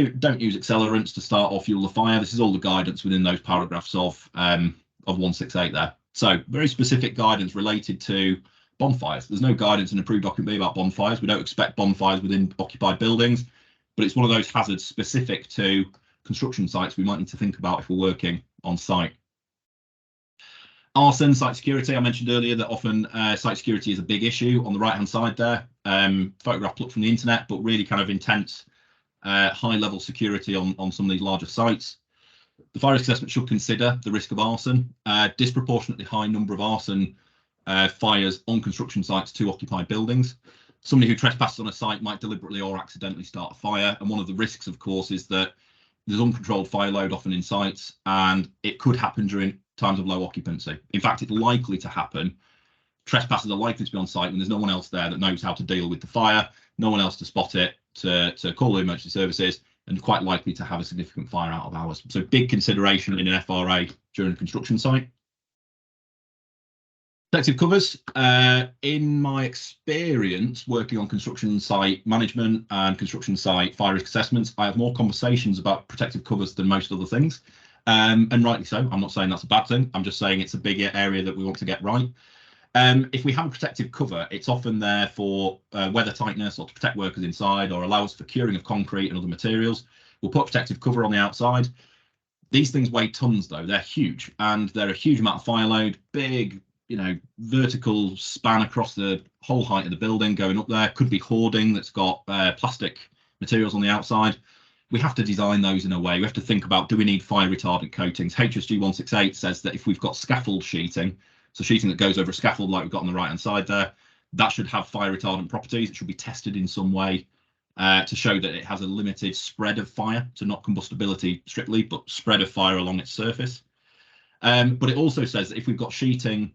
don't use accelerants to start or fuel the fire. This is all the guidance within those paragraphs of 168 there. So very specific guidance related to bonfires. There's no guidance in approved document B about bonfires. We don't expect bonfires within occupied buildings, but it's one of those hazards specific to construction sites we might need to think about if we're working on site. Arson, site security. I mentioned earlier that often site security is a big issue on the right hand side there. Photograph plucked from the internet, but really kind of intense high level security on some of these larger sites. The fire risk assessment should consider the risk of arson. Disproportionately high number of arson fires on construction sites to occupied buildings. Somebody who trespasses on a site might deliberately or accidentally start a fire, and one of the risks, of course, is that there's uncontrolled fire load often in sites, and it could happen during times of low occupancy. In fact, it's likely to happen. Trespassers are likely to be on site when there's no one else there that knows how to deal with the fire, no one else to spot it, to call the emergency services, and quite likely to have a significant fire out of hours. So big consideration in an FRA during a construction site. Protective covers. In my experience working on construction site management and construction site fire risk assessments, I have more conversations about protective covers than most other things. And rightly so. I'm not saying that's a bad thing. I'm just saying it's a bigger area that we want to get right. If we have a protective cover, it's often there for weather tightness or to protect workers inside, or allows for curing of concrete and other materials. We'll put protective cover on the outside. These things weigh tons though. They're huge, and they're a huge amount of fire load, big, vertical span across the whole height of the building going up there. Could be hoarding that's got plastic materials on the outside. We have to design those in a way. We have to think about, do we need fire retardant coatings? HSG 168 says that if we've got scaffold sheeting, so sheeting that goes over a scaffold like we've got on the right hand side there, that should have fire retardant properties. It should be tested in some way to show that it has a limited spread of fire, so not combustibility strictly, but spread of fire along its surface. But it also says that if we've got sheeting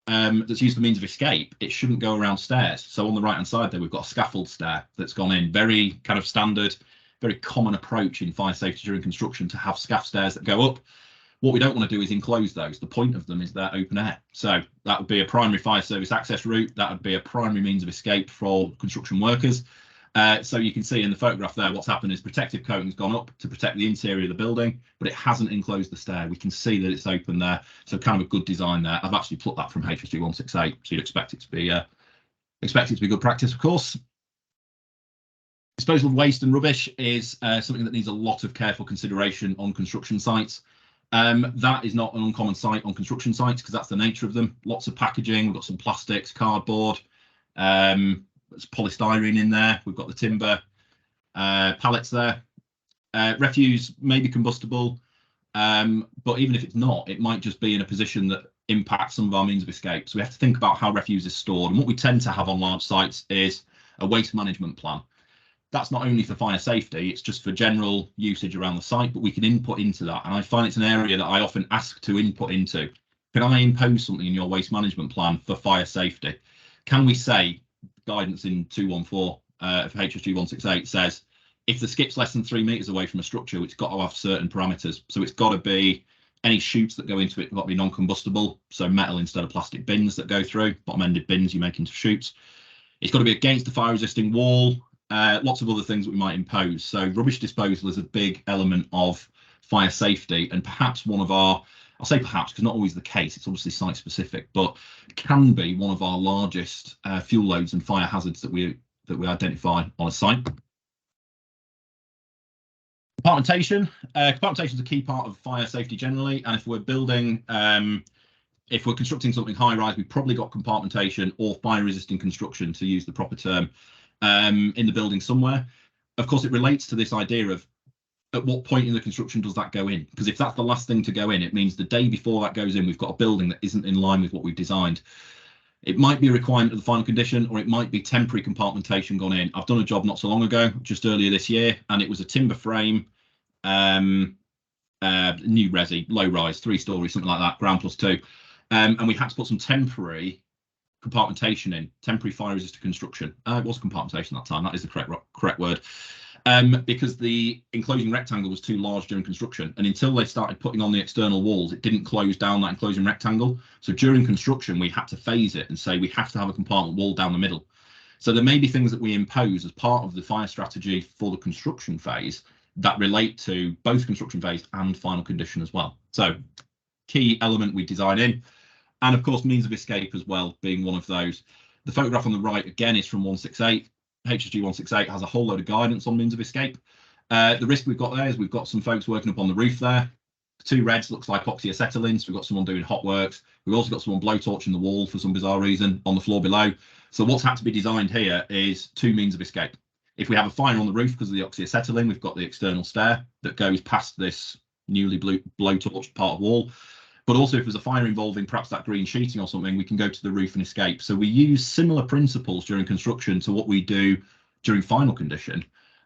that's used for means of escape, it shouldn't go around stairs. So on the right hand side there, we've got a scaffold stair that's gone in. Very kind of standard, very common approach in fire safety during construction to have scaff stairs that go up. What we don't want to do is enclose those. The point of them is they're open air. So that would be a primary fire service access route. That would be a primary means of escape for construction workers. So you can see in the photograph there, what's happened is protective coating's gone up to protect the interior of the building, but it hasn't enclosed the stair. We can see that it's open there. So kind of a good design there. I've actually plucked that from HSG 168. So you'd expect it to be good practice, of course. Disposal of waste and rubbish is something that needs a lot of careful consideration on construction sites. That is not an uncommon sight on construction sites because that's the nature of them. Lots of packaging. We've got some plastics, cardboard, there's polystyrene in there. We've got the timber pallets there. Refuse may be combustible, but even if it's not, it might just be in a position that impacts some of our means of escape. So we have to think about how refuse is stored. And what we tend to have on large sites is a waste management plan. That's not only for fire safety, it's just for general usage around the site, but we can input into that. And I find it's an area that I often ask to input into. Can I impose something in your waste management plan for fire safety? Can we say, guidance in 214 of HSG 168 says, if the skip's less than 3 meters away from a structure, it's got to have certain parameters. So it's got to be, any chutes that go into it have got to be non-combustible. So metal instead of plastic bins that go through, bottom-ended bins you make into chutes. It's got to be against the fire-resisting wall. Lots of other things that we might impose. So rubbish disposal is a big element of fire safety, and perhaps one of our, I'll say perhaps because not always the case, it's obviously site specific, but can be one of our largest fuel loads and fire hazards that we identify on a site. Compartmentation. Compartmentation is a key part of fire safety generally, and if we're building, if we're constructing something high rise, we've probably got compartmentation or fire resisting construction, to use the proper term, in the building somewhere. Of course, it relates to this idea of at what point in the construction does that go in? Because if that's the last thing to go in, it means the day before that goes in, we've got a building that isn't in line with what we've designed. It might be a requirement of the final condition, or it might be temporary compartmentation gone in. I've done a job not so long ago, just earlier this year, and it was a timber frame, new resi, low rise, 3 stories, something like that, ground plus 2. And we had to put some temporary compartmentation in, temporary fire resistant construction. It was compartmentation that time, that is the correct word. Because the enclosing rectangle was too large during construction, and until they started putting on the external walls, it didn't close down that enclosing rectangle. So during construction, we had to phase it and say we have to have a compartment wall down the middle. So there may be things that we impose as part of the fire strategy for the construction phase that relate to both construction phase and final condition as well. So key element we design in, and of course means of escape as well being one of those. The photograph on the right again is from 168. HSG 168 has a whole load of guidance on means of escape. The risk we've got there is we've got some folks working up on the roof there. The two reds looks like oxyacetylene, so we've got someone doing hot works. We've also got someone blowtorching the wall for some bizarre reason on the floor below. So what's had to be designed here is two means of escape. If we have a fire on the roof because of the oxyacetylene, we've got the external stair that goes past this newly blowtorched part of wall. But also if there's a fire involving perhaps that green sheeting or something, we can go to the roof and escape. So we use similar principles during construction to what we do during final condition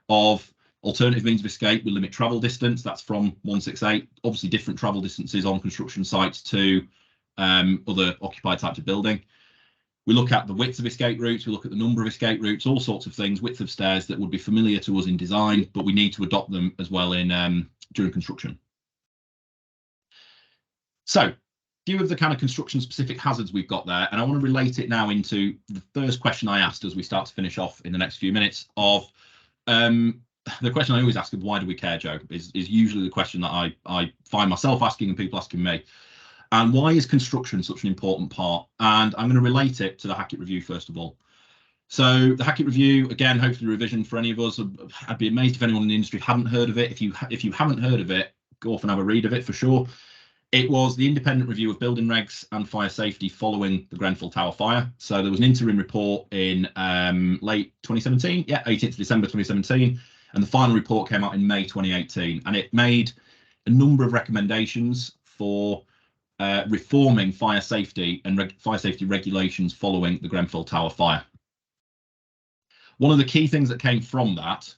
of alternative means of escape. We limit travel distance. That's from 168. Obviously different travel distances on construction sites to other occupied types of building. We look at the width of escape routes, we look at the number of escape routes, all sorts of things, width of stairs that would be familiar to us in design, but we need to adopt them as well in during construction. So, few of the kind of construction specific hazards we've got there, and I want to relate it now into the first question I asked as we start to finish off in the next few minutes of the question I always ask of why do we care, Joe, is usually the question that I find myself asking and people asking me. And why is construction such an important part? And I'm going to relate it to the Hackett Review first of all. So the Hackett Review, again, hopefully revision for any of us. I'd be amazed if anyone in the industry hadn't heard of it. If you haven't heard of it, go off and have a read of it for sure. It was the independent review of building regs and fire safety following the Grenfell Tower fire. So there was an interim report in late 2017, 18th of December 2017, and the final report came out in May 2018, and it made a number of recommendations for reforming fire safety and fire safety regulations following the Grenfell Tower fire. One of the key things that came from that,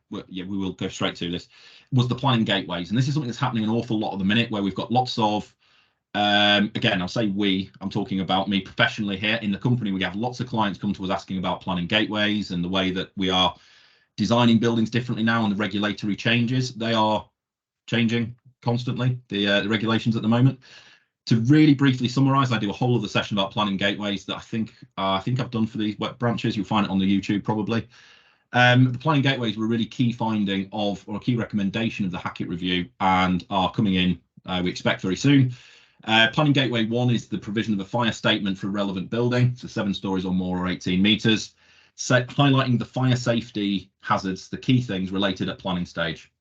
we will go straight to this, was the planning gateways. And this is something that's happening an awful lot at the minute, where we've got lots of, again, I'll say I'm talking about me professionally here in the company. We have lots of clients come to us asking about planning gateways and the way that we are designing buildings differently now, and the regulatory changes. They are changing constantly, the regulations at the moment. To really briefly summarize, I do a whole other session about planning gateways that I think I've done for these wet branches. You'll find it on the YouTube probably. The planning gateways were a really key finding of, or a key recommendation of the Hackett Review, and are coming in, we expect very soon. Planning gateway 1 is the provision of a fire statement for a relevant building, so 7 stories or more or 18 metres, highlighting the fire safety hazards, the key things related at planning stage.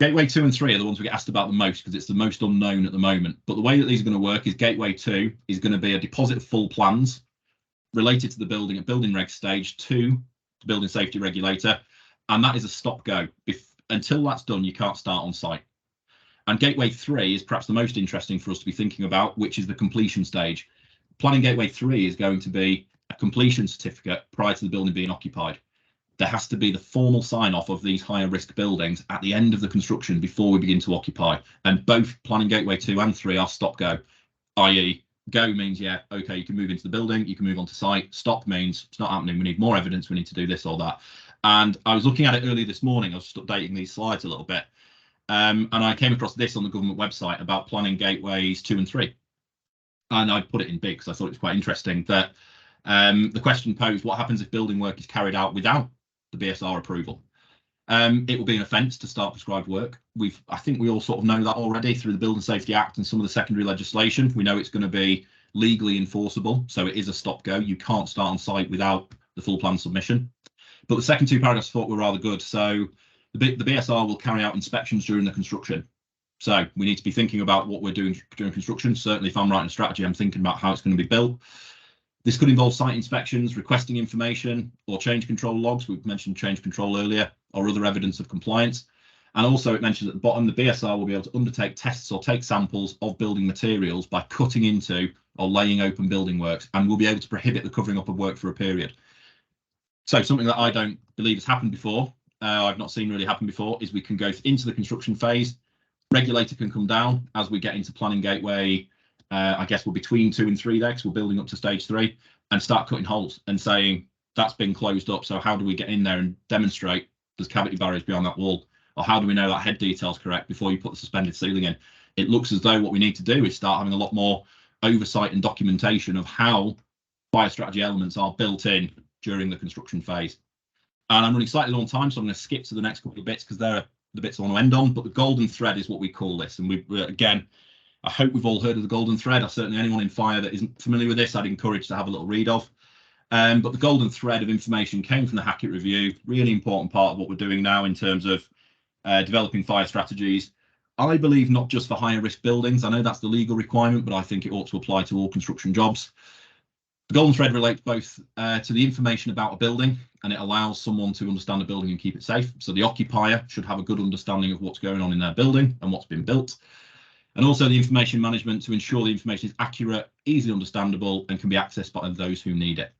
Gateway 2 and 3 are the ones we get asked about the most because it's the most unknown at the moment. But the way that these are going to work is Gateway 2 is going to be a deposit of full plans related to the building at building reg stage to the building safety regulator, and that is a stop go. Until that's done, you can't start on site. And Gateway 3 is perhaps the most interesting for us to be thinking about, which is the completion stage. Planning Gateway 3 is going to be a completion certificate prior to the building being occupied. There has to be the formal sign off of these higher risk buildings at the end of the construction before we begin to occupy. And both Planning Gateway 2 and 3 are stop go, i.e. go means, yeah, okay, you can move into the building, you can move onto site. Stop means it's not happening, we need more evidence, we need to do this or that. And I was looking at it earlier this morning, I was just updating these slides a little bit. And I came across this on the government website about planning gateways 2 and 3. And I put it in big because I thought it was quite interesting that the question posed, what happens if building work is carried out without the BSR approval? It will be an offence to start prescribed work. I think we all sort of know that already through the Building Safety Act and some of the secondary legislation. We know it's going to be legally enforceable, so it is a stop go. You can't start on site without the full plan submission. But the second 2 paragraphs I thought were rather good. So the BSR will carry out inspections during the construction. So we need to be thinking about what we're doing during construction. Certainly if I'm writing a strategy, I'm thinking about how it's going to be built. This could involve site inspections, requesting information or change control logs. We've mentioned change control earlier, or other evidence of compliance. And also it mentions at the bottom, the BSR will be able to undertake tests or take samples of building materials by cutting into or laying open building works, and will be able to prohibit the covering up of work for a period. So something that I don't believe has happened before, I've not seen really happen before, is we can go into the construction phase. Regulator can come down as we get into planning gateway. I guess we're between 2 and 3 there, because we're building up to stage 3, and start cutting holes and saying that's been closed up. So how do we get in there and demonstrate there's cavity barriers beyond that wall? Or how do we know that head detail is correct before you put the suspended ceiling in? It looks as though what we need to do is start having a lot more oversight and documentation of how fire strategy elements are built in during the construction phase. And I'm running slightly long time, so I'm going to skip to the next couple of bits because they're the bits I want to end on. But the golden thread is what we call this. And we again, I hope we've all heard of the golden thread. Certainly anyone in fire that isn't familiar with this, I'd encourage to have a little read of. But the golden thread of information came from the Hackett Review, really important part of what we're doing now in terms of developing fire strategies. I believe not just for higher risk buildings. I know that's the legal requirement, but I think it ought to apply to all construction jobs. The golden thread relates both to the information about a building, and it allows someone to understand a building and keep it safe. So the occupier should have a good understanding of what's going on in their building and what's been built. And also the information management to ensure the information is accurate, easily understandable, and can be accessed by those who need it.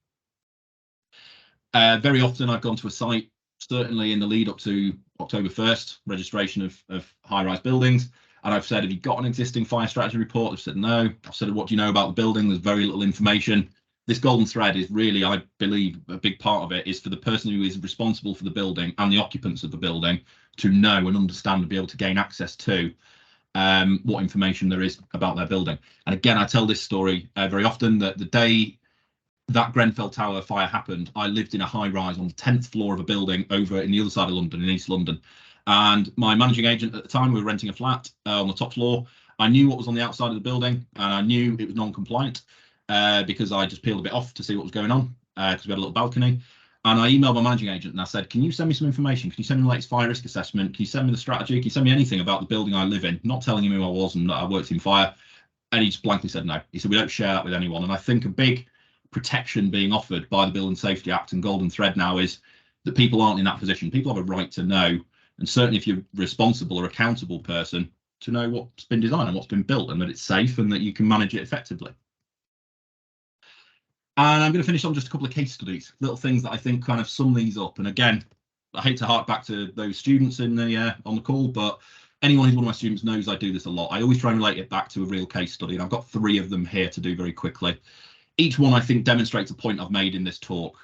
Very often I've gone to a site, certainly in the lead up to October 1st, registration of high-rise buildings, and I've said, have you got an existing fire strategy report? They've said no. I've said, what do you know about the building? There's very little information. This golden thread is really, I believe, a big part of it is for the person who is responsible for the building and the occupants of the building to know and understand and be able to gain access to what information there is about their building. And again, I tell this story very often, that the day that Grenfell Tower fire happened, I lived in a high rise on the 10th floor of a building over in the other side of London, in East London. And my managing agent at the time, we were renting a flat on the top floor. I knew what was on the outside of the building, and I knew it was non-compliant because I just peeled a bit off to see what was going on because we had a little balcony. And I emailed my managing agent and I said, can you send me some information? Can you send me the latest fire risk assessment? Can you send me the strategy? Can you send me anything about the building I live in? Not telling him who I was and that I worked in fire. And he just blankly said no. He said, we don't share that with anyone. And I think a big protection being offered by the Building Safety Act and golden thread now is that people aren't in that position. People have a right to know, and certainly if you're a responsible or accountable person, to know what's been designed and what's been built and that it's safe and that you can manage it effectively. And I'm going to finish on just a couple of case studies, little things that I think kind of sum these up. And again, I hate to hark back to those students in the on the call, but anyone who's one of my students knows I do this a lot. I always try and relate it back to a real case study, and I've got 3 of them here to do very quickly. Each one, I think, demonstrates a point I've made in this talk,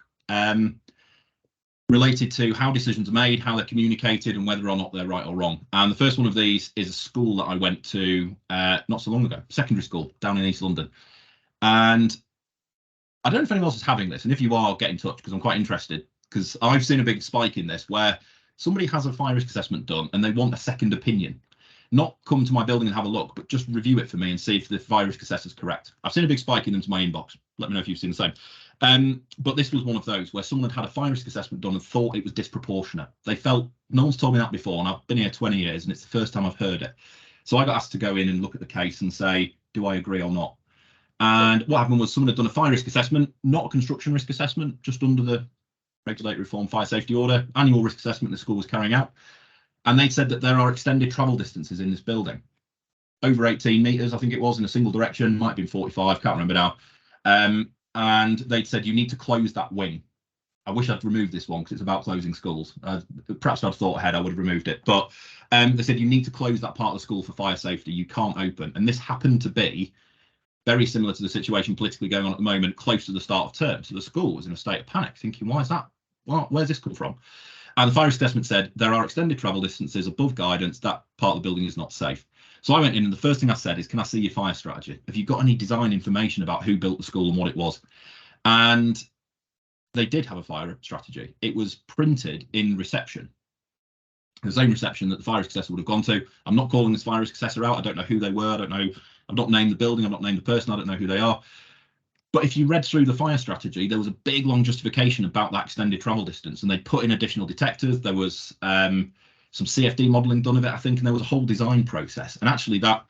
related to how decisions are made, how they're communicated, and whether or not they're right or wrong. And the first one of these is a school that I went to not so long ago, secondary school down in East London. And I don't know if anyone else is having this, and if you are, get in touch because I'm quite interested, because I've seen a big spike in this where somebody has a fire risk assessment done and they want a second opinion. Not come to my building and have a look, but just review it for me and see if the fire risk assessor is correct. I've seen a big spike in them to my inbox. Let me know if you've seen the same. But this was one of those where someone had a fire risk assessment done and thought it was disproportionate. They felt, no one's told me that before, and I've been here 20 years and it's the first time I've heard it. So I got asked to go in and look at the case and say, do I agree or not? And what happened was someone had done a fire risk assessment, not a construction risk assessment, just under the Regulatory Reform Fire Safety Order, annual risk assessment the school was carrying out. And they said that there are extended travel distances in this building. Over 18 metres, I think it was, in a single direction, might have been 45, can't remember now. And they'd said, you need to close that wing. I wish I'd removed this one because it's about closing schools. Perhaps I'd thought ahead, I would have removed it. But they said, you need to close that part of the school for fire safety. You can't open. And this happened to be very similar to the situation politically going on at the moment, close to the start of term. So the school was in a state of panic, thinking, why is that? Well, where's this come from? And the fire risk assessment said there are extended travel distances above guidance. That part of the building is not safe. So I went in and the first thing I said is, can I see your fire strategy? Have you got any design information about who built the school and what it was? And they did have a fire strategy. It was printed in reception, the same reception that the fire risk assessor would have gone to. I'm not calling this fire risk assessor out. I don't know who they were. I don't know. I've not named the building. I've not named the person. I don't know who they are. But if you read through the fire strategy, there was a big long justification about that extended travel distance, and they put in additional detectors. There was some CFD modelling done of it, I think, and there was a whole design process. And actually that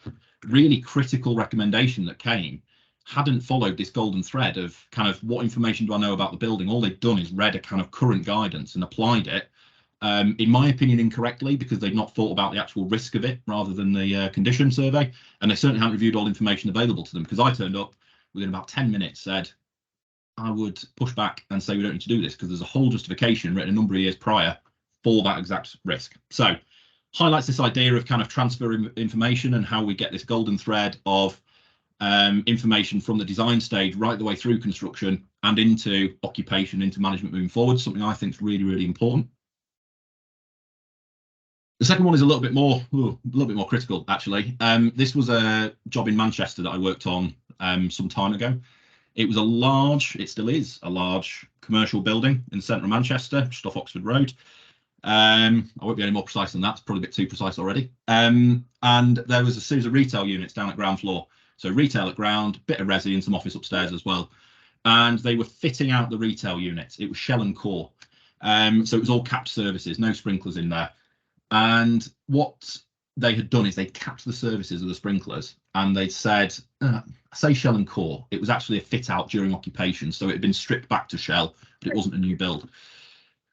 really critical recommendation that came hadn't followed this golden thread of kind of what information do I know about the building. All they'd done is read a kind of current guidance and applied it, in my opinion, incorrectly, because they'd not thought about the actual risk of it rather than the condition survey. And they certainly hadn't reviewed all information available to them, because I turned up within about 10 minutes, said I would push back and say we don't need to do this because there's a whole justification written a number of years prior for that exact risk. So highlights this idea of kind of transfer information and how we get this golden thread of information from the design stage right the way through construction and into occupation, into management moving forward, something I think is really, really important. The second one is a little bit more critical, actually. This was a job in Manchester that I worked on some time ago. It was a large, it still is a large commercial building in the centre of Manchester, just off Oxford Road. I won't be any more precise than that, it's probably a bit too precise already. And there was a series of retail units down at ground floor. So retail at ground, bit of resi and some office upstairs as well. And they were fitting out the retail units. It was shell and core. So it was all capped services, no sprinklers in there. And what they had done is they capped the services of the sprinklers, and they'd said, say shell and core. It was actually a fit out during occupation. So it had been stripped back to shell, but it wasn't a new build.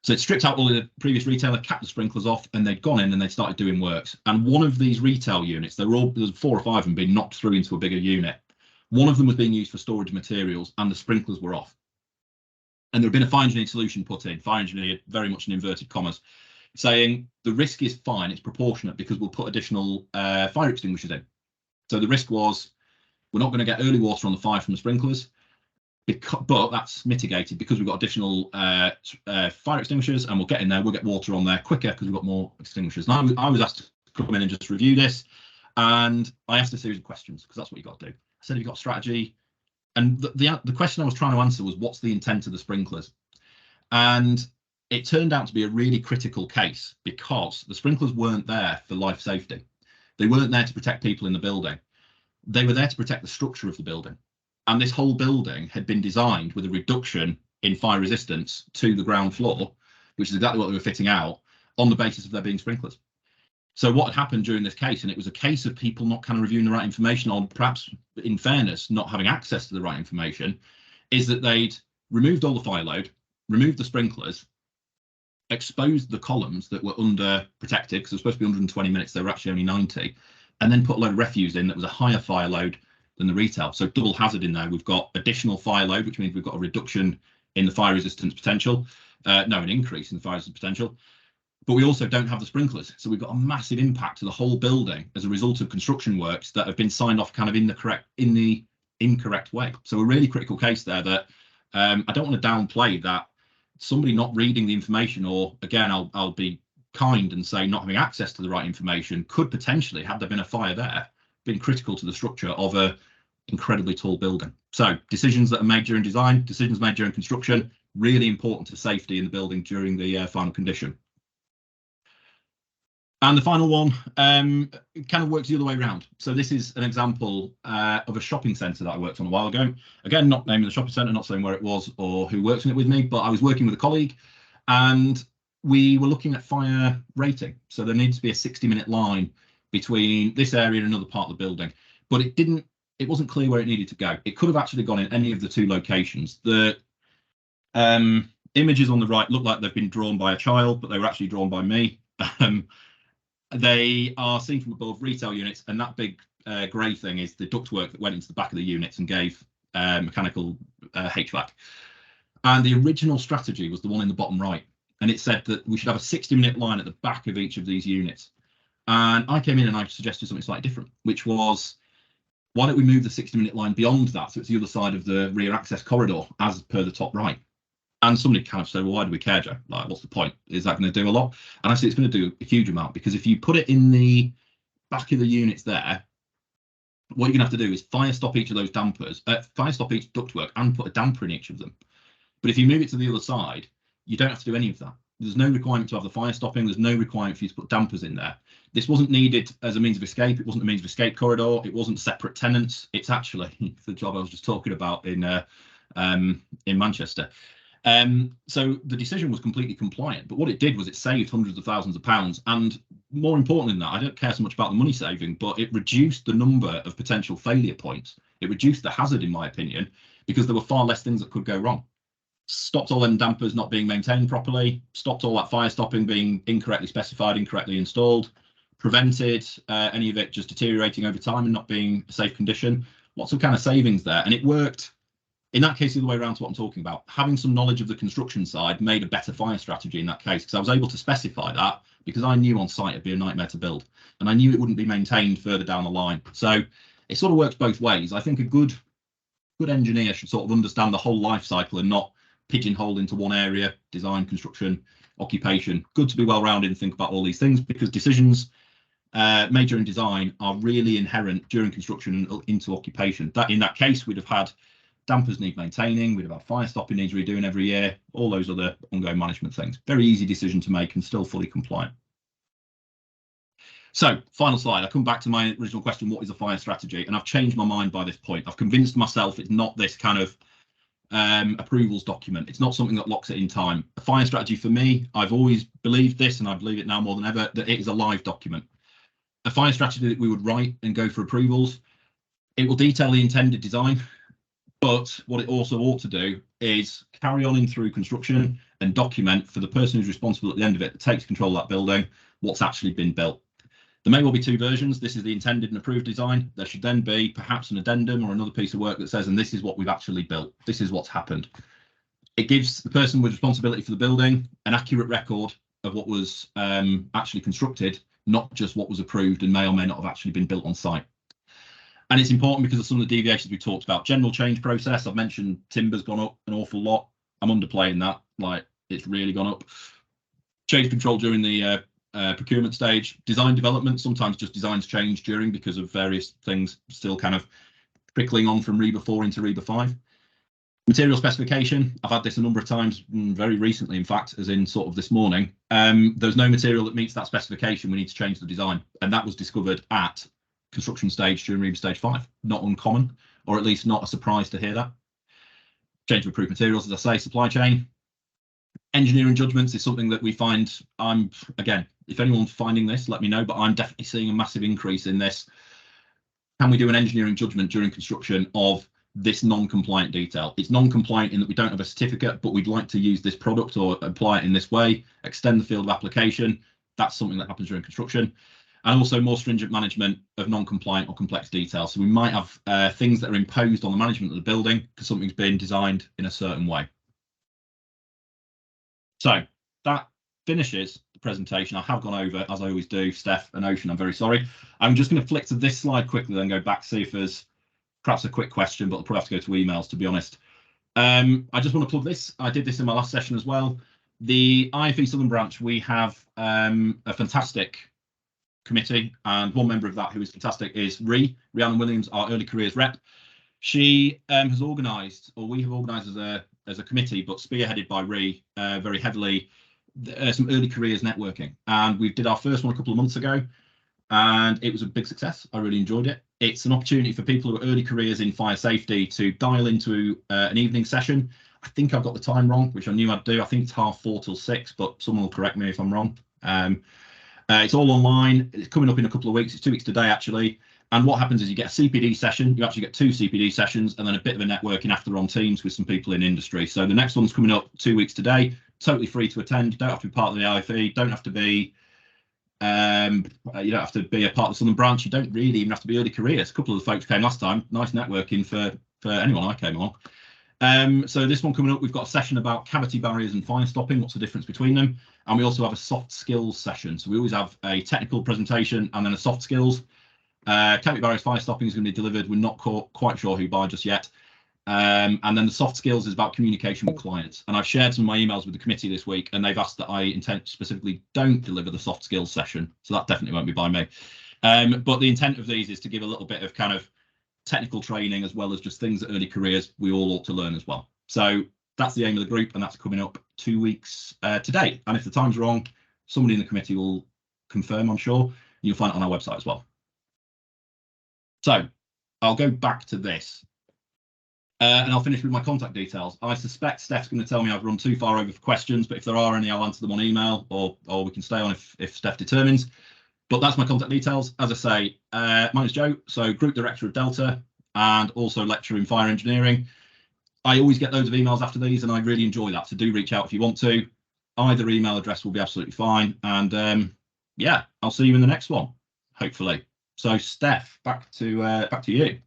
So it stripped out all of the previous retailer, capped the sprinklers off, and they'd gone in and they'd started doing works. And one of these retail units, there's 4 or 5 of them being knocked through into a bigger unit. One of them was being used for storage materials, and the sprinklers were off. And there had been a fire engineering solution put in, fire engineer very much in inverted commas, saying the risk is fine, it's proportionate because we'll put additional fire extinguishers in. So the risk was we're not going to get early water on the fire from the sprinklers, but that's mitigated because we've got additional fire extinguishers, and we'll get in there, we'll get water on there quicker because we've got more extinguishers. And I was asked to come in and just review this, and I asked a series of questions because that's what you've got to do. I said, have you got a strategy? And the question I was trying to answer was, what's the intent of the sprinklers? And it turned out to be a really critical case because the sprinklers weren't there for life safety. They weren't there to protect people in the building. They were there to protect the structure of the building. And this whole building had been designed with a reduction in fire resistance to the ground floor, which is exactly what they were fitting out, on the basis of there being sprinklers. So what had happened during this case, and it was a case of people not kind of reviewing the right information, or perhaps in fairness, not having access to the right information, is that they'd removed all the fire load, removed the sprinklers, exposed the columns that were under protected, because they were supposed to be 120 minutes, they were actually only 90, and then put a load of refuse in that was a higher fire load than the retail. So double hazard in there. We've got additional fire load, which means we've got a reduction in the fire resistance potential, an increase in the fire resistance potential, but we also don't have the sprinklers. So we've got a massive impact to the whole building as a result of construction works that have been signed off kind of in the incorrect way. So a really critical case there that I don't want to downplay that somebody not reading the information, or again, I'll be kind and say not having access to the right information, could potentially, had there been a fire there, been critical to the structure of a incredibly tall building. So decisions that are made during design, decisions made during construction, really important to safety in the building during the final condition. And the final one kind of works the other way around. So this is an example of a shopping centre that I worked on a while ago. Again, not naming the shopping centre, not saying where it was or who works in it with me, but I was working with a colleague and we were looking at fire rating. So there needs to be a 60-minute line between this area and another part of the building, but it wasn't clear where it needed to go. It could have actually gone in any of the 2 locations. The images on the right look like they've been drawn by a child, but they were actually drawn by me. They are seen from above, retail units, and that big grey thing is the ductwork that went into the back of the units and gave mechanical HVAC. And the original strategy was the one in the bottom right, and it said that we should have a 60-minute line at the back of each of these units. And I came in and I suggested something slightly different, which was, why don't we move the 60-minute line beyond that, so it's the other side of the rear access corridor as per the top right? And somebody kind of said, well, why do we care, Joe? Like, what's the point? Is that going to do a lot? And I said, it's going to do a huge amount, because if you put it in the back of the units there, what you're going to have to do is fire stop each of those dampers, fire stop each ductwork and put a damper in each of them. But if you move it to the other side, you don't have to do any of that. There's no requirement to have the fire stopping. There's no requirement for you to put dampers in there. This wasn't needed as a means of escape. It wasn't a means of escape corridor. It wasn't separate tenants. It's actually the job I was just talking about in Manchester. So the decision was completely compliant, but what it did was it saved hundreds of thousands of pounds. And more important than that, I don't care so much about the money saving, but it reduced the number of potential failure points. It reduced the hazard, in my opinion, because there were far less things that could go wrong. Stopped all them dampers not being maintained properly, stopped all that fire stopping being incorrectly specified, incorrectly installed, prevented any of it just deteriorating over time and not being a safe condition. Lots of kind of savings there. And it worked, in that case, the other way around to what I'm talking about. Having some knowledge of the construction side made a better fire strategy in that case, because I was able to specify that, because I knew on site it'd be a nightmare to build, and I knew it wouldn't be maintained further down the line. So it sort of works both ways. I think a good engineer should sort of understand the whole life cycle and not pigeonhole into one area: design, construction, occupation. Good to be well-rounded and think about all these things, because decisions made during design are really inherent during construction and into occupation. That in that case, we'd have had dampers need maintaining, we'd have fire stopping needs redoing every year, all those other ongoing management things. Very easy decision to make and still fully compliant. So, final slide. I come back to my original question, what is a fire strategy? And I've changed my mind by this point. I've convinced myself it's not this kind of approvals document. It's not something that locks it in time. A fire strategy for me, I've always believed this, and I believe it now more than ever, that it is a live document. A fire strategy that we would write and go for approvals, it will detail the intended design, but what it also ought to do is carry on in through construction and document for the person who's responsible at the end of it, that takes control of that building, what's actually been built. There may well be two versions. This is the intended and approved design. There should then be perhaps an addendum or another piece of work that says, and this is what we've actually built. This is what's happened. It gives the person with responsibility for the building an accurate record of what was actually constructed, not just what was approved and may or may not have actually been built on site. And it's important because of some of the deviations we talked about. General change process, I've mentioned timber's gone up an awful lot. I'm underplaying that, like it's really gone up. Change control during the procurement stage. Design development, sometimes just designs change during because of various things still kind of trickling on from RIBA 4 into RIBA 5. Material specification, I've had this a number of times, very recently in fact, as in sort of this morning. There's no material that meets that specification, we need to change the design. And that was discovered at construction stage during RIBA stage 5. Not uncommon, or at least not a surprise to hear that. Change of approved materials, as I say, supply chain. Engineering judgments is something that we find, again, if anyone's finding this, let me know, but I'm definitely seeing a massive increase in this. Can we do an engineering judgment during construction of this non-compliant detail? It's non-compliant in that we don't have a certificate, but we'd like to use this product or apply it in this way, extend the field of application. That's something that happens during construction. And also more stringent management of non-compliant or complex detail. So we might have things that are imposed on the management of the building because something's been designed in a certain way. So that finishes the presentation. I have gone over, as I always do, Steph and Ocean, I'm very sorry. I'm just going to flick to this slide quickly, then go back, see if there's perhaps a quick question, but I'll probably have to go to emails, to be honest. I just want to plug this. I did this in my last session as well. The IFE Southern Branch, we have a fantastic committee, and one member of that who is fantastic is Rhiannon Williams, our early careers rep. She has organised, or we have organised as a committee, but spearheaded by very heavily, some early careers networking. And we did our first one a couple of months ago, and it was a big success. I really enjoyed it. It's an opportunity for people who are early careers in fire safety to dial into an evening session. I think I've got the time wrong, which I knew I'd do. I think it's 4:30 till 6, but someone will correct me if I'm wrong. It's all online. It's coming up in a couple of weeks. It's 2 weeks today, actually. And what happens is you get a CPD session. You actually get 2 CPD sessions and then a bit of a networking after on Teams with some people in industry. So the next one's coming up 2 weeks today. Totally free to attend. You don't have to be part of the IFE. Don't have to be. You don't have to be a part of the Southern Branch. You don't really even have to be early careers. A couple of the folks came last time. Nice networking for anyone I came along. So this one coming up, we've got a session about cavity barriers and fire stopping. What's the difference between them? And we also have a soft skills session. So we always have a technical presentation and then a soft skills. Cavity barriers, fire stopping is going to be delivered. We're not quite sure who by just yet. And then the soft skills is about communication with clients. And I've shared some of my emails with the committee this week, and they've asked that I specifically don't deliver the soft skills session. So that definitely won't be by me. But the intent of these is to give a little bit of kind of technical training as well as just things that early careers we all ought to learn as well. So that's the aim of the group, and that's coming up 2 weeks today. And if the time's wrong, somebody in the committee will confirm, I'm sure. You'll find it on our website as well. So I'll go back to this and I'll finish with my contact details. I suspect Steph's going to tell me I've run too far over for questions, but if there are any, I'll answer them on email, or we can stay on if Steph determines. But that's my contact details. As I say, my name's Joe, so Group Director of Delta and also lecturer in fire engineering. I always get loads of emails after these, and I really enjoy that. So do reach out if you want to. Either email address will be absolutely fine. And yeah, I'll see you in the next one, hopefully. So Steph, back to you.